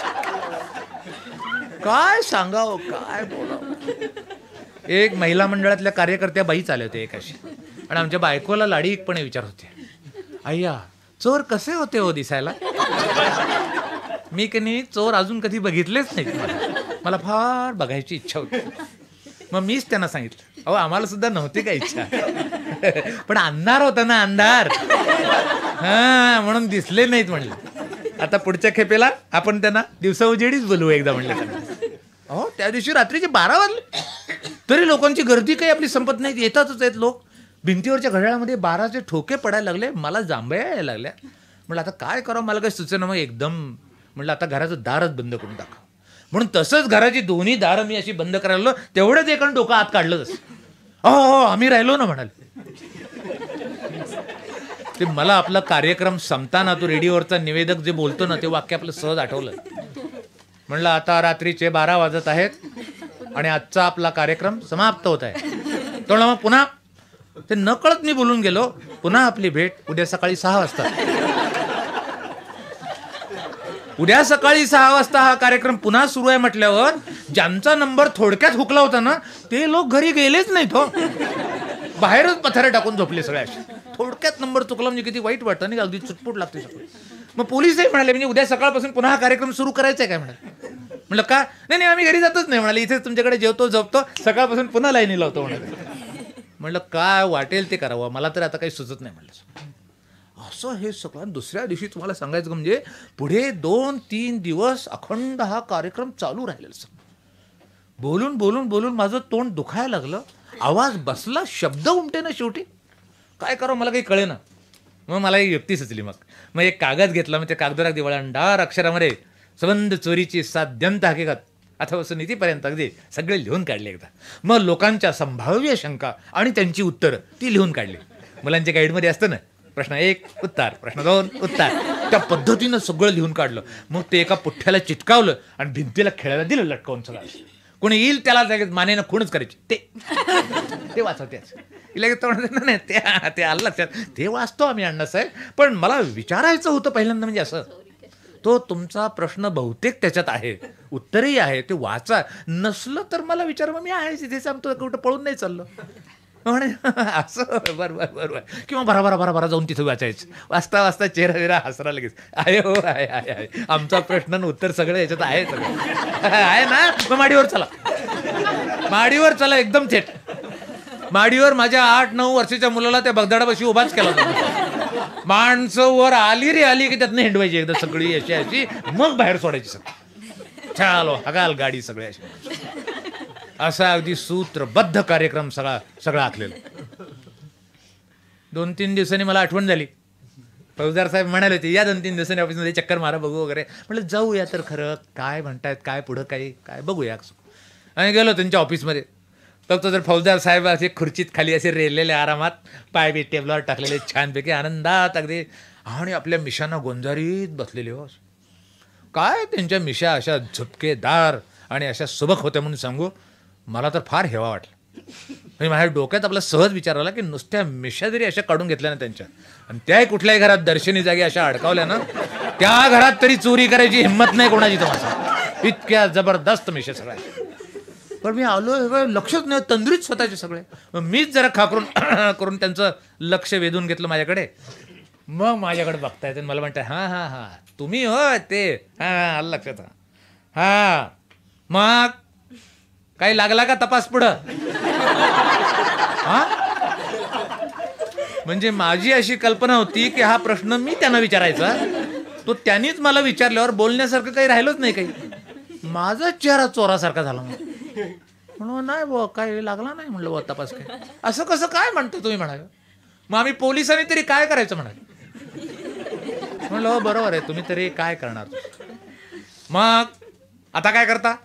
काय सांगावं काय बोलावं. एक महिला मंडळातल्या कार्यकर्त्या बाईच आल्या होत्या एकाशी आणि आमच्या बायकोला लाडीकपणे विचार होते. अय्या चोर कसे होते हो दिसायला. मी की नाही चोर अजून कधी बघितलेच नाही. मला फार बघायची इच्छा होती. मग मीच त्यांना सांगितलं अहो आम्हाला सुद्धा नव्हती का इच्छा पण अंधार होता ना अंधार हा म्हणून दिसले नाहीत म्हणलं. आता पुढच्या खेपेला आपण त्यांना दिवसा उजेडीच बोलवू एकदा म्हणलं. अहो त्या दिवशी रात्रीचे 12 वाजले तरी लोकांची गर्दी काही आपली संपत नाही. येतातच आहेत लोक. भिंतीवरच्या घड्याळामध्ये 12चे ठोके पडायला लागले. मला जांभया यायला लागल्या. म्हटलं आता काय करावं मला काही सुचेना. मग एकदम म्हटलं आता घराचं दारच बंद करून टाका म्हणून तसंच घराची दोन्ही दारं मी अशी बंद करायला तेवढंच एकानं डोकं आत काढलंच. हो आम्ही राहिलो ना म्हणाले. ते मला आपला कार्यक्रम संपताना तो रेडिओवरचा निवेदक जे बोलतो ना ते वाक्य आपलं सहज आठवलं. म्हणलं आता रात्रीचे 12 वाजत आहेत आणि आजचा आपला कार्यक्रम समाप्त होत आहे. तर मग पुन्हा ते नकळत मी बोलून गेलो पुन्हा आपली भेट उद्या सकाळी 6 वाजता. उद्या सकाळी 6 वाजता हा कार्यक्रम पुन्हा सुरू आहे म्हटल्यावर ज्यांचा नंबर थोडक्यात हुकला होता ना ते लोक घरी गेलेच नाहीत हो. बाहेरच पथारे टाकून झोपले सगळे असे. थोडक्यात नंबर चुकला म्हणजे किती वाईट वाटतं नाही अगदी चुटपुट लागते सगळं. मग पोलीसही म्हणाले म्हणजे उद्या सकाळपासून पुन्हा हा कार्यक्रम सुरू करायचा आहे काय म्हणाले. म्हणलं का नाही आम्ही घरी जातच नाही म्हणाले इथेच तुमच्याकडे जेवतो झोपतो सकाळपासून पुन्हा लाईनीला होतो म्हणाले. म्हणलं काय वाटेल ते करावं मला तर आता काही सुचत नाही म्हणलं. असं हे सगळं. दुसऱ्या दिवशी तुम्हाला सांगायचं म्हणजे पुढे 2-3 दिवस अखंड हा कार्यक्रम चालू राहिलेला. बोलून बोलून बोलून माझं तोंड दुखायला लागलं. आवाज बसला शब्द उमटे ना शेवटी. काय करावं मला काही कळे ना. मग मला एक युक्ती सुचली. मग एक कागद घेतला मग त्या कागदावर अगदी वळणदार अक्षरामध्ये संबंध चोरीची साध्यंत हकीकत अथवा सुनीतीपर्यंत अगदी सगळे लिहून काढले एकदा. मग लोकांच्या संभाव्य शंका आणि त्यांची उत्तरं ती लिहून काढली. मुलांच्या गाईडमध्ये असतं ना, प्रश्न 1 उत्तर, प्रश्न 2 उत्तर, त्या पद्धतीनं सगळं लिहून काढलं. मग ते एका पुठ्ठ्याला चिटकावलं आणि भिंतीला खेळायला दिलं लटकावून सगळं. कोणी येईल त्याला लगेच मानेनं खूणच करायची, ते वाचवतेच. लगेच तो नाही ते आलं लक्षात, ते वाचतो आम्ही अण्णासाहेब, पण मला विचारायचं होतं पहिल्यांदा म्हणजे असं, तो तुमचा प्रश्न बहुतेक त्याच्यात आहे, उत्तरही आहे, ते वाचा. नसलं तर मला विचार, मग मी आहे तिथेच आमचं, कुठं पळून नाही चाललो म्हणे. असं बरोबर किंवा भरा जाऊन तिथं वाचायचं. वाचता वाचता चेहरा वेरा हसरा लगेच, आहे हो आहे आमचा प्रश्न उत्तर सगळं याच्यात आहे, सगळं आहे ना. मग माडीवर चला एकदम थेट माडीवर. माझ्या 8-9 वर्षाच्या मुलाला त्या बगदाडापाशी उभाच केला होता. माणसं वर आली रे आली की त्यातनं हिंडवायची एकदा सगळी अशी मग बाहेर सोडायची सगळं. चालो हगाल गाडी सगळ्या अशी. असा अगदी सूत्रबद्ध कार्यक्रम सगळा आखलेला. 2-3 दिवसांनी मला आठवण झाली. फौजदार साहेब म्हणाले होते, या 2-3 दिवसांनी ऑफिसमध्ये चक्कर मारा बघू वगैरे. म्हटलं जाऊया तर खरं, काय म्हणतायत, काय पुढं काय बघूया. आणि गेलो त्यांच्या ऑफिसमध्ये. फक्त जर फौजदार साहेब असे खुर्चीत खाली असे रेललेले आरामात, पाय बी टेबलावर टाकलेले छानपैकी आनंदात अगदी, आणि आपल्या मिशांना गोंजारीत बसलेले. हो काय त्यांच्या मिशा अशा झुपकेदार आणि अशा सुबक होत्या म्हणून सांगू, मला तर फार हेवा वाटला. म्हणजे माझ्या डोक्यात आपला सहज विचार आला की नुसत्या मिशा जरी अशा काढून घेतल्या ना त्यांच्या, आणि त्याही कुठल्याही घरात दर्शनी जागी अशा अडकावल्या ना, त्या घरात तरी चोरी करायची हिंमत नाही कोणाची तुम्हाला. इतक्या जबरदस्त मिशा सगळ्या. पण मी आलो, लक्षच नाही, तंद्रीत स्वतःचे सगळे. मीच जरा खाकरून करून त्यांचं लक्ष वेधून घेतलं माझ्याकडे. मग माझ्याकडे बघतायत मला म्हणताय, हां तुम्ही हो ते, हां आलं लक्षात, हां मग काही लागला का तपास पुढं. हा म्हणजे माझी अशी कल्पना होती की हा प्रश्न मी त्यांना विचारायचा, तो त्यांनीच मला विचारल्यावर बोलण्यासारखं काही राहिलंच नाही. काही माझा चेहरा चोरासारखा झाला. म्हणून नाही बुवा काय लागला नाही म्हणलं बुवा तपास. काय असं कसं काय म्हणतो तुम्ही म्हणाले. मग आम्ही पोलिसांनी तरी काय करायचं म्हणाले. म्हणलं हो बरोबर आहे, तुम्ही तरी काय करणार. मग आता काय करता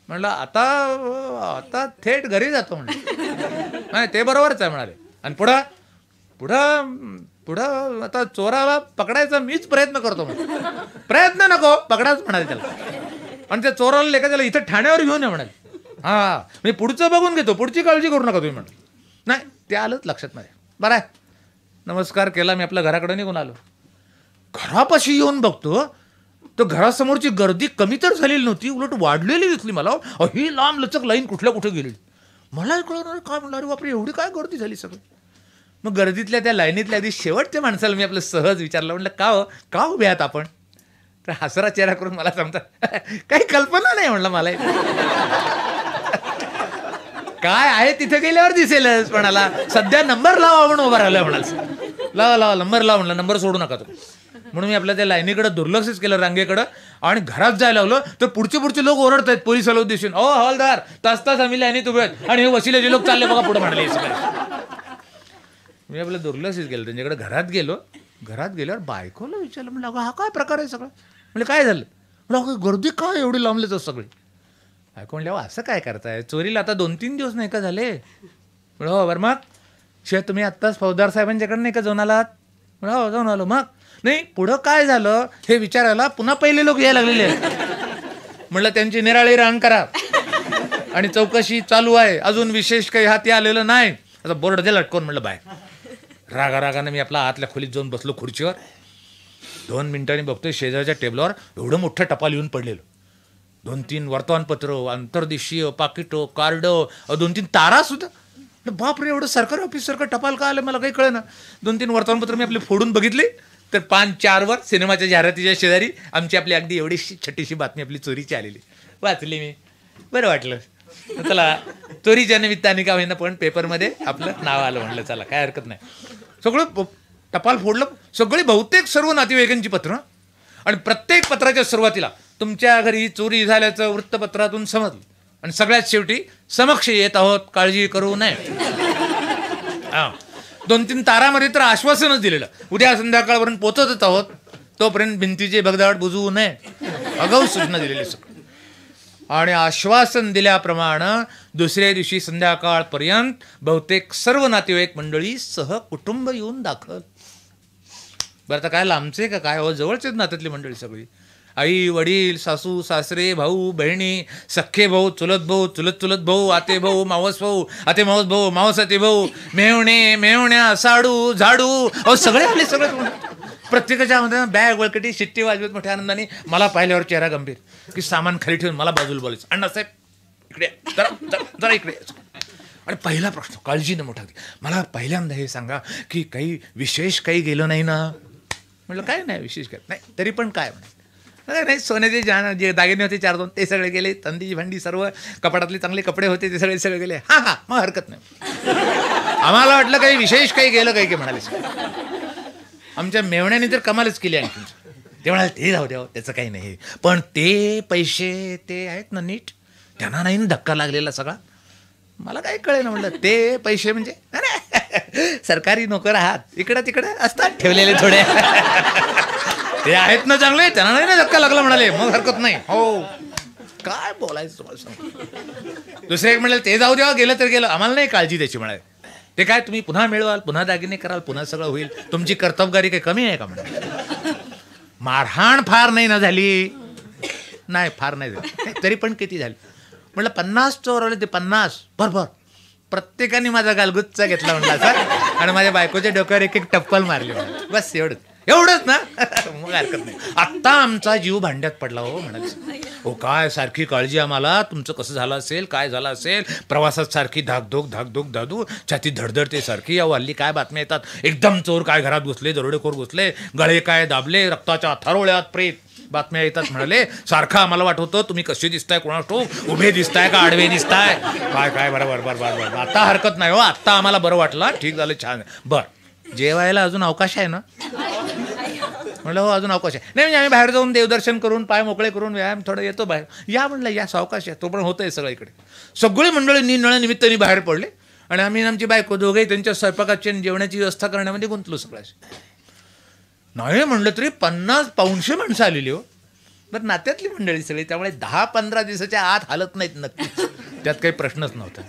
म्हणलं, आता थेट घरी जातो म्हणलं. नाही ते बरोबरच आहे म्हणाले. आणि पुढं आता चोराला पकडायचा मीच प्रयत्न करतो म्हणे. प्रयत्न नको, पकडाच म्हणाले त्याला. आणि त्या चोराला लेखा त्याला इथं ठाण्यावर घेऊन ये म्हणाले. हां मी पुढचं बघून घेतो, पुढची काळजी करू नका तुम्ही म्हणून. नाही ते आलंच लक्षात माझ्या. बरं आहे, नमस्कार केला, मी आपल्या घराकडे निघून आलो. घरापाशी येऊन बघतो तर घरासमोरची गर्दी कमी तर झालेली नव्हती, उलट वाढलेली दिसली मला. ही लांब लचक लाईन कुठे गेली. मला कळलं काय म्हणलं, अरे बापरे एवढी काय गर्दी झाली सगळं. मग गर्दीतल्या त्या लाईनीतल्या आधी शेवटच्या माणसाला मी आपलं सहज विचारलं, म्हणलं का उभे आहात आपण. तर हसरा चेहरा करून मला सांगतात, काही कल्पना नाही म्हणलं मला. काय आहे तिथे गेल्यावर दिसेलच, म्हणाला सध्या नंबर लावा म्हणून उभा राहिला म्हणाल. लावा नंबर लावा म्हणलं, नंबर सोडू नका तुम्ही. म्हणून मी आपल्या त्या लाईनीकडे दुर्लक्षच केलं, रांगेकडं. आणि घरात जायला लागलो तर पुढचे लोक ओरडत आहेत पोलिसाला उद्देशून, ओ हवालदार तास आम्ही लाईनीत उभे आहेत आणि हे वशिलेचे लोक चालले बघा पुढे म्हणाले. मी आपलं दुर्लक्षच केलं त्यांच्याकडे. घरात गेल्यावर बायकोला विचारलं, म्हणलं अगं हा काय प्रकार आहे सगळं. म्हणजे काय झालं. म्हणलं अगं गर्दी काय एवढी लांबलेच सगळी. बायको म्हणल्यावर असं काय करताय, चोरीला आता 2-3 दिवस नाही का झाले. म्हणलं हो बरं, मग शिवाय तुम्ही आत्ताच फौजदार साहेबांच्याकडे नाही का जाऊन आलात. म्हणलं हो जाऊन आलो. मग नाही पुढं काय झालं हे विचारायला पुन्हा पहिले लोक यायला लागलेले आहेत. म्हणलं त्यांची निराळी रांग करा आणि चौकशी चालू आहे, अजून विशेष काही हाती आलेलं नाही. आता बोर्ड दे लटकवून. म्हणलं बाहेर रागाने मी आपला आतल्या खोलीत जाऊन बसलो खुर्चीवर. 2 मिनिटांनी बघतोय शेजारच्या टेबलावर एवढं मोठं टपाल येऊन पडलेलं. 2-3 वर्तमानपत्र, आंतरदेशीय पाकिटो, कार्ड, 2-3 तारा सुद्धा. बापरे एवढं सरकारी ऑफिस सारखं टपाल का आलं मला काही कळेना. 2-3 वर्तमानपत्र मी आपले फोडून बघितले तर 5-4 सिनेमाच्या जाहिरातीच्या शेजारी आमची आपली अगदी एवढीशी छोटीशी बातमी आपली चोरीची आलेली. वाचली मी, बरं वाटलं. चला चोरीच्या निमित्ताने का होईना पण पेपरमध्ये आपलं नाव आलं. म्हणलं चला काय हरकत नाही. सगळं टपाल फोडलं, सगळी बहुतेक सर्व नातेवाईकांची पत्र. आणि प्रत्येक पत्राच्या सुरुवातीला तुमच्या घरी चोरी झाल्याचं वृत्तपत्रातून समजलं. आणि सगळ्यात शेवटी समक्ष येत आहोत, काळजी करू नये. हां 2-3 तारामध्ये तर आश्वासनच दिलेलं, उद्या संध्याकाळपर्यंत पोहोचतच आहोत, तोपर्यंत भिंतीचे भगदाट बुजवू नये, आगाऊ सूचना दिलेली सगळं. आणि आश्वासन दिल्याप्रमाणे दुसऱ्या दिवशी संध्याकाळपर्यंत बहुतेक सर्व नातेवाईक मंडळी सहकुटुंब येऊन दाखल. बरं आता काय लांबचे का काय, हो जवळचेच नात्यातली मंडळी सगळी, आई वडील सासू सासरे भाऊ बहिणी सख्खे भाऊ चुलत भाऊ चुलत भाऊ आते भाऊ मावस भाऊ आते मावस भाऊ मावस आते भाऊ मेवणे मेवण्या साडू झाडू, अहो सगळे आले सगळे. प्रत्येकाच्या मध्ये बॅग वळकटी शिट्टी वाजवत मोठ्या आनंदाने. मला पाहिल्यावर चेहरा गंभीर की सामान खाली ठेवून मला बाजूला बोलायचं, अण्णासाहेब इकडे जरा इकडे. आणि पहिला प्रश्न काळजीनं मोठा, मला पहिल्यांदा हे सांगा की काही विशेष काही गेलं नाही ना. म्हटलं काय नाही विशेष काय नाही, तरी पण काय म्हणे नाही, सोन्याचे जे दागिने होते 4-2 ते सगळे गेले, तंदीची भांडी सर्व कपाटातले चांगले कपडे होते ते सगळे गेले. हां मग हरकत नाही. आम्हाला वाटलं काही विशेष काही गेलं काही की म्हणाले. आमच्या मेवण्याने तर कमालच केली आणखी. ते म्हणाले ते जाऊ द्या त्याचं काही नाही, पण ते पैसे ते आहेत ना नीट, त्यांना नाही ना धक्का लागलेला सगळा. मला काही कळे ना, म्हटलं ते पैसे म्हणजे सरकारी नोकर आहात इकडं तिकडं असतात ठेवलेले थोडे, ते आहेत ना चांगले, त्यांना नाही ना धक्का लागला म्हणाले, मग हरकत नाही. हो काय बोलायचं तुम्हाला सांग. दुसरे एक म्हणाले ते जाऊ द्या गेलं तर गेलं, आम्हाला नाही काळजी त्याची म्हणाले. ते काय तुम्ही पुन्हा मिळवाल, पुन्हा दागिने कराल, पुन्हा सगळं होईल, तुमची कर्तबगारी काही कमी आहे का म्हणाले. मारहाण फार नाही ना झाली, नाही फार नाही झाली, तरी पण किती झाली म्हटलं 50 चोर आले ते 50 बरोबर. प्रत्येकाने माझा गालगुच्चा घेतला म्हणला सर, आणि माझ्या बायकोच्या डोक्यावर एक टप्पल मारली, बस एवढंच ना. मग हरकत नाही. आत्ता आमचा जीव भांड्यात पडला हो म्हणाले. हो काय सारखी काळजी आम्हाला, तुमचं कसं झालं असेल, काय झालं असेल, प्रवासात सारखी धाकधूक धाकधूक छाती धडधडते सारखी. या हल्ली काय बातम्या येतात, एकदम चोर काय घरात घुसले, दरोडेखोर घुसले, गळे काय दाबले, रक्ताच्या थरोळ्यात प्रेत बातम्या येतात म्हणाले. सारखं आम्हाला वाटतं तुम्ही कसे दिसताय, कोणास ठाऊक उभे दिसताय का आडवे दिसताय, काय बरोबर. आता हरकत नाही हो, आत्ता आम्हाला बरं वाटलं, ठीक झालं, छान. बरं जेवायला अजून अवकाश आहे ना. म्हणलं हो अजून अवकाश आहे. नाही म्हणजे आम्ही बाहेर जाऊन देवदर्शन करून पाय मोकळे करून व्यायाम थोडं येतो बाहेर. या म्हणलं या सावकाश आहे, तो पण होतंय सगळं इकडे. सगळे मंडळी निमित्ताने बाहेर पडले आणि आम्ही आमची बायको दोघे त्यांच्या स्वयंपाकाची आणि जेवणाची व्यवस्था करण्यामध्ये गुंतलो सगळ्याशी. नाही म्हणलं तरी 50-500 माणसं आलेली हो. बरं नात्यातली मंडळी सगळी, त्यामुळे 10-15 दिवसाच्या आत हालत नाहीत नक्कीच, त्यात काही प्रश्नच नव्हता.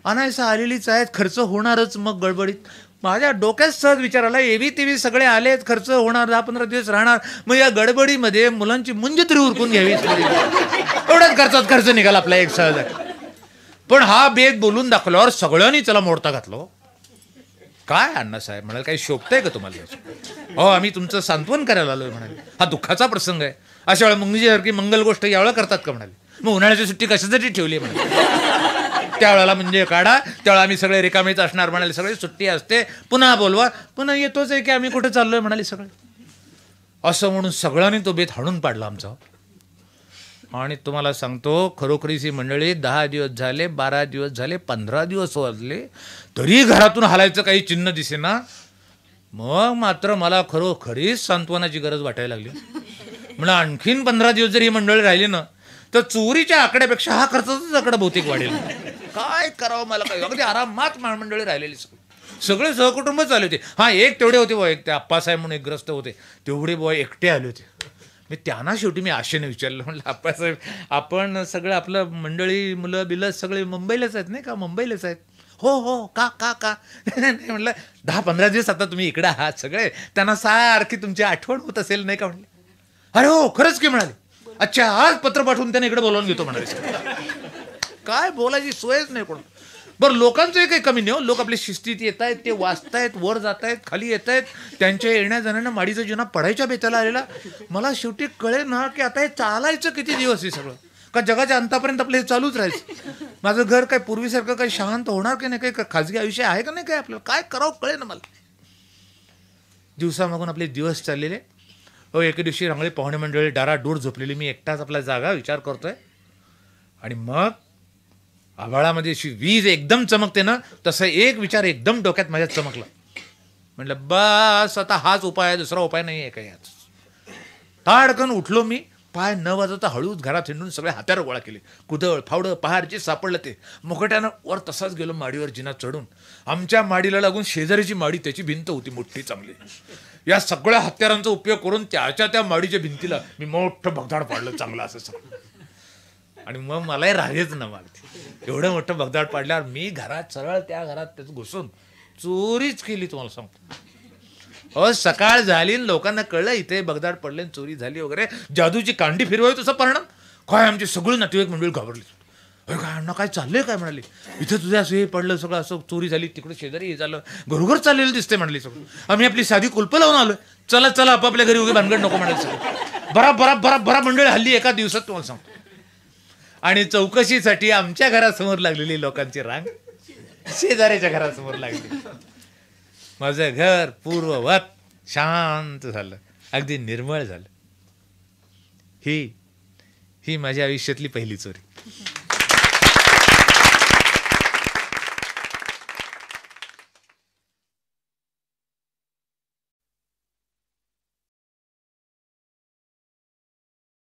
अनायसा आलेलीच आहेत, खर्च होणारच. मग गडबडीत माझ्या डोक्यात सहज विचार आला, एवी तेवी सगळे आलेत, खर्च होणार, 10-15 दिवस राहणार, मग या गडबडीमध्ये मुलांची मुंज तरी उरकून घ्यावी, एवढ्याच खर्चात खर्च निघाला आपला एक सहज. पण हा बेत बोलून दाखवल्यावर सगळ्यांनी त्याला मोडता घातलो. काय अण्णासाहेब म्हणाल काही शोभतंय का तुम्हाला. हो आम्ही तुमचं सांत्वन करायला आलोय म्हणाले, हा दुःखाचा प्रसंग आहे, अशा वेळेला मुंगीसारखी मंगल गोष्ट यावेळेला करतात का म्हणाले. मग उन्हाळ्याची सुट्टी कशासाठी ठेवली म्हणाले. त्यावेळेला म्हणजे काढा, त्यावेळेला आम्ही सगळे रिकामीच असणार म्हणाले, सगळे सुट्टी असते, पुन्हा बोलवा, पुन्हा येतोच आहे की आम्ही कुठे चाललोय म्हणाले सगळे. असं म्हणून सगळ्यांनी तो बेत हाणून पाडला आमचा. आणि तुम्हाला सांगतो खरोखरीची मंडळी 10 दिवस झाले, 12 दिवस झाले, 15 दिवस वाजले, तरी घरातून हालायचं काही चिन्ह दिसेना. मग मात्र मला खरोखरीच सांत्वनाची गरज वाटायला लागली. म्हणून आणखीन 15 दिवस जर ही मंडळी राहिली ना तर चोरीच्या आकड्यापेक्षा हा खर्चाचाच आकडा बहुतेक वाढेल. काय करावं मला काय, अगदी आरामात मंडळी राहिलेली सगळे सहकुटुंब आले होते. हा एक तेवढे होते बुवा, एक ते आप्पासाहेब म्हणून एक ग्रस्त होते, तेवढे बुवा एकटे आले होते. मी त्यांना शेवटी मी आशेने विचारलं, म्हटलं आप्पासाहेब आपण सगळं आपलं मंडळी मुलं बिलं सगळे मुंबईलाच आहेत नाही का, मुंबईलाच आहेत. हो का नाही म्हटलं 10-15 दिवस आता तुम्ही इकडे आहात सगळे, त्यांना सारखी तुमची आठवण होत असेल नाही का म्हणले. अरे हो खरंच की म्हणाले. अच्छा आज पत्र पाठवून त्यांना इकडे बोलावून घेतो म्हणाले. काय बोलायची सोयच नाही कोण. बरं लोकांचंही काही कमी नाही हो, लोक आपल्या शिस्तीत येत आहेत, ते वाचतायत, वर जात आहेत, खाली येत आहेत, त्यांच्या येण्या जाण्यानं माडीचा जिना पडायच्या बेताला आलेला. मला शेवटी कळे ना की आता हे चालायचं किती दिवस हे सगळं, का जगाच्या अंतापर्यंत आपलं हे चालूच राहायचं. माझं घर काय पूर्वीसारखं काही शांत होणार की नाही, काही खाजगी आयुष्य आहे का नाही, काय आपल्याला काय करावं कळे ना मला. दिवसामागून आपले दिवस चाललेले. हो एके दिवशी रांगळी पाहुणे मंडळी डाराडूर झोपलेली, मी एकटाच आपला जागा विचार करतोय. आणि मग आभाळामध्ये अशी वीज एकदम चमकते ना, तसं एक विचार एकदम डोक्यात माझ्यात चमकला. म्हटलं बस आता हाच उपाय आहे, दुसरा उपाय नाही आहे काही. याच ताडकन उठलो मी, पाय न वाजवता हळूच घरात हिंडून सगळे हात्यार गोळा केले. कुदळ फावडं पहार जे सापडलं ते मुकट्यानं वर तसाच गेलो माडीवर जिना चढून. आमच्या माडीला लागून शेजारीची माडी, त्याची भिंत होती मोठी चांगली, या सगळ्या हत्यारांचा उपयोग करून त्या माडीच्या भिंतीला मी मोठं भगदाड पाडलं चांगलं असं सगळं. आणि मग मलाही रागेच ना मागते. एवढं मोठं भगदाड पाडल्यावर मी घरात सरळ त्या घरात त्याचं घुसून चोरीच केली तुम्हाला सांगतो. सकाळ झाली लोकांना कळलं इथे भगदाड पडले चोरी झाली वगैरे. जादूची कांडी फिरवाय तसं परिणाम काय आमची सगळी नातेवाईक मंडळी घाबरली. अरे काय अण्णा काय चाललंय काय म्हणाले, इथं तुझं असं हे पडलं सगळं असं चोरी झाली तिकडे शेजारी हे झालं घरोघर चाललेलं दिसते म्हणाली सगळं. आम्ही आपली साधी कुलपं लावून आलोय, चला चला आपापल्या घरी उगे भानगड नको म्हणाले सगळं. बरा मंडळी हल्ली एका दिवसात तुम्हाला सांगतो. आणि चौकशीसाठी आमच्या घरासमोर लागलेली लोकांची रांग शेजाऱ्याच्या घरासमोर लागली. माझं घर पूर्ववत शांत झालं, अगदी निर्मळ झालं. ही माझ्या आयुष्यातली पहिली चोरी.